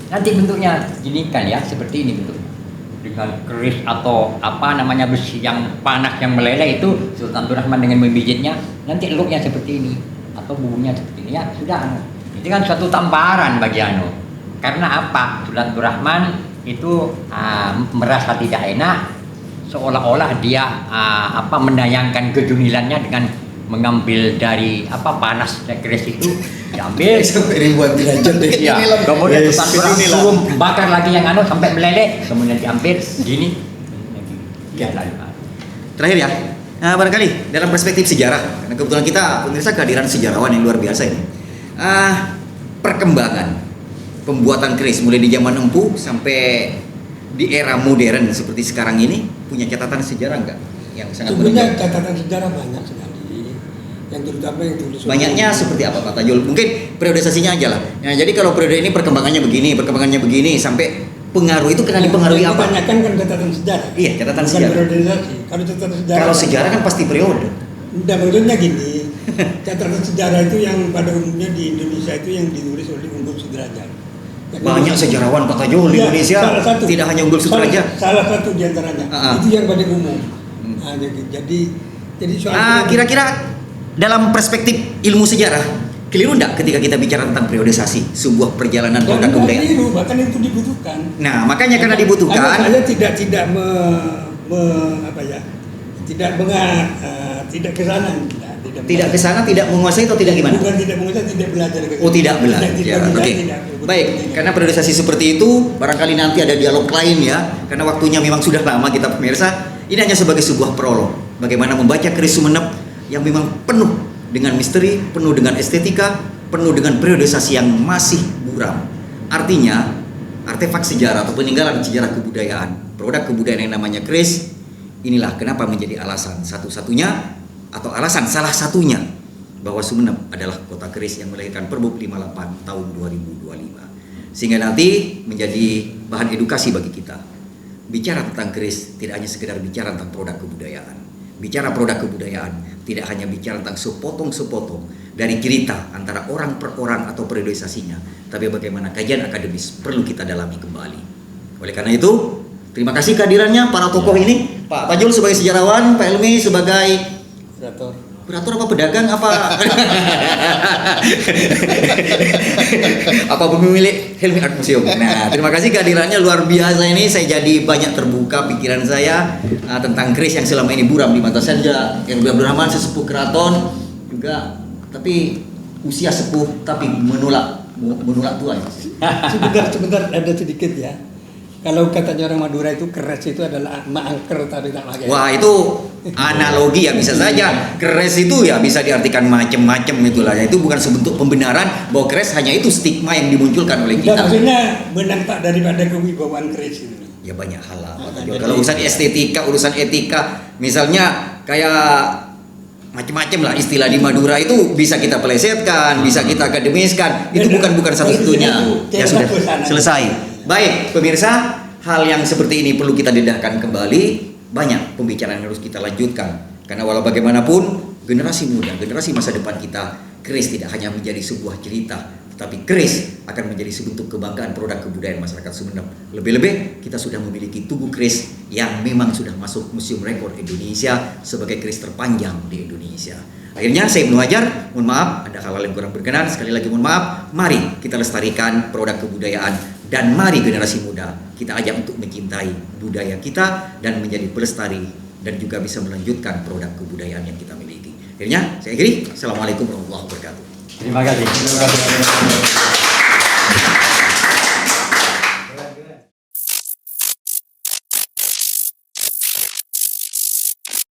Nanti bentuknya gini kan ya, seperti ini bentuknya. Dengan keris atau besi yang panas yang meleleh itu, Sultan Abdurrahman dengan membijitnya, nanti eluknya seperti ini atau bumbunya seperti ini ya sudah. Itu kan suatu tamparan bagi karena apa? Sultan Abdurrahman itu merasa tidak enak, seolah-olah dia menayangkan kejunilannya dengan mengambil dari panas keris itu diambil Sampai ribuan derajat deh. ya, kemudian Sultan Abdurrahman bakar lagi yang sampai meleleh, kemudian diambil gini ya, lalu. Terakhir ya, barangkali dalam perspektif sejarah, karena kebetulan kita pemirsa kehadiran sejarawan yang luar biasa ini. Perkembangan pembuatan keris mulai di zaman empu sampai di era modern seperti sekarang ini punya catatan sejarah enggak yang sangat Sebenarnya menonjol? catatan sejarah banyak sekali. Yang terutama yang tulis. Banyaknya seperti apa Pak Tajul? Mungkin periodisasinya aja lah. Nah, jadi kalau periode ini perkembangannya begini sampai pengaruh itu kena dipengaruhi Yang apa? kebanyakan kan catatan sejarah. Iya, catatan Bukan sejarah. periodisasi. Kalau catatan sejarah. Kalau sejarah kan pasti periode. Udah maksudnya gini, catatan sejarah itu yang pada umumnya di Indonesia itu yang ditulis oleh Unggul Sudrajat. Jadi- Banyak sejarawan Pak Tajul di Ya, Indonesia, salah satu. tidak hanya Unggul Sudrajat. Salah satu di antaranya. Itu yang pada umum. Nah, jadi soal Kira-kira dalam perspektif ilmu sejarah, keliru enggak ketika kita bicara tentang periodisasi sebuah perjalanan produk kebudayaan? keliru, bahkan itu dibutuhkan. Nah, makanya karena dibutuhkan, Saya tidak tidak ke sana, tidak Tidak ke sana, tidak menguasai atau tidak gimana? Bukan tidak menguasai, tidak belajar. Oh, tidak belajar. Oke. Baik, karena periodisasi seperti itu, barangkali nanti ada dialog lain ya. Karena waktunya memang sudah lama kita pemirsa. Ini hanya sebagai sebuah prolog. Bagaimana membaca keris Sumenep yang memang penuh dengan misteri, penuh dengan estetika, penuh dengan periodisasi yang masih buram. Artinya, artefak sejarah atau peninggalan sejarah kebudayaan, produk kebudayaan yang namanya keris, inilah kenapa menjadi alasan satu-satunya atau alasan salah satunya bahwa Sumenep adalah kota keris yang melahirkan Perbup 58 tahun 2025. Sehingga nanti menjadi bahan edukasi bagi kita. Bicara tentang keris tidak hanya sekedar bicara tentang produk kebudayaan. Bicara produk kebudayaan tidak hanya bicara tentang sepotong-sepotong dari cerita antara orang per orang atau periodisasinya, tapi bagaimana kajian akademis perlu kita dalami kembali. Oleh karena itu, terima kasih kehadirannya para tokoh ini, Pak Tajul sebagai sejarawan, Pak Helmi sebagai kurator apa pedagang apa apa pemilik Helmi Art Museum. Nah, terima kasih kehadirannya luar biasa ini. Saya jadi banyak terbuka pikiran saya tentang keris yang selama ini buram di mata saya. Yang Abdurrahman sesepuh keraton juga, tapi usia sepuh tapi menolak tua ya. Sebentar ada sedikit ya. Kalau katanya orang Madura itu keres itu adalah maangker tapi tak pakai. Wah, itu analogi ya, bisa saja. Keres itu ya bisa diartikan macam-macam itulah. Ya, itu bukan sebentuk pembenaran bahwa keres hanya itu stigma yang dimunculkan oleh kita. Maksudnya menampak daripada kewibawaan keres itu. Ya banyak hal lah. Kalau urusan estetika, urusan etika, misalnya kayak macam-macam lah istilah di Madura itu bisa kita pelesetkan, bisa kita akademiskan. Itu bukan satu-satunya. Ya sudah selesai. Baik, pemirsa, hal yang seperti ini perlu kita dedahkan kembali. Banyak pembicaraan yang harus kita lanjutkan. Karena walau bagaimanapun, generasi muda, generasi masa depan kita, keris tidak hanya menjadi sebuah cerita, tetapi keris akan menjadi sebentuk kebanggaan produk kebudayaan masyarakat Sumenep. Lebih-lebih, kita sudah memiliki tugu keris yang memang sudah masuk Museum Rekor Indonesia sebagai keris terpanjang di Indonesia. Akhirnya saya Ibnu Hajar, mohon maaf ada hal-hal yang kurang berkenan, sekali lagi mohon maaf. Mari kita lestarikan produk kebudayaan dan mari generasi muda kita ajak untuk mencintai budaya kita dan menjadi pelestari dan juga bisa melanjutkan produk kebudayaan yang kita miliki. Akhirnya saya akhiri. Assalamualaikum warahmatullahi wabarakatuh. Terima kasih.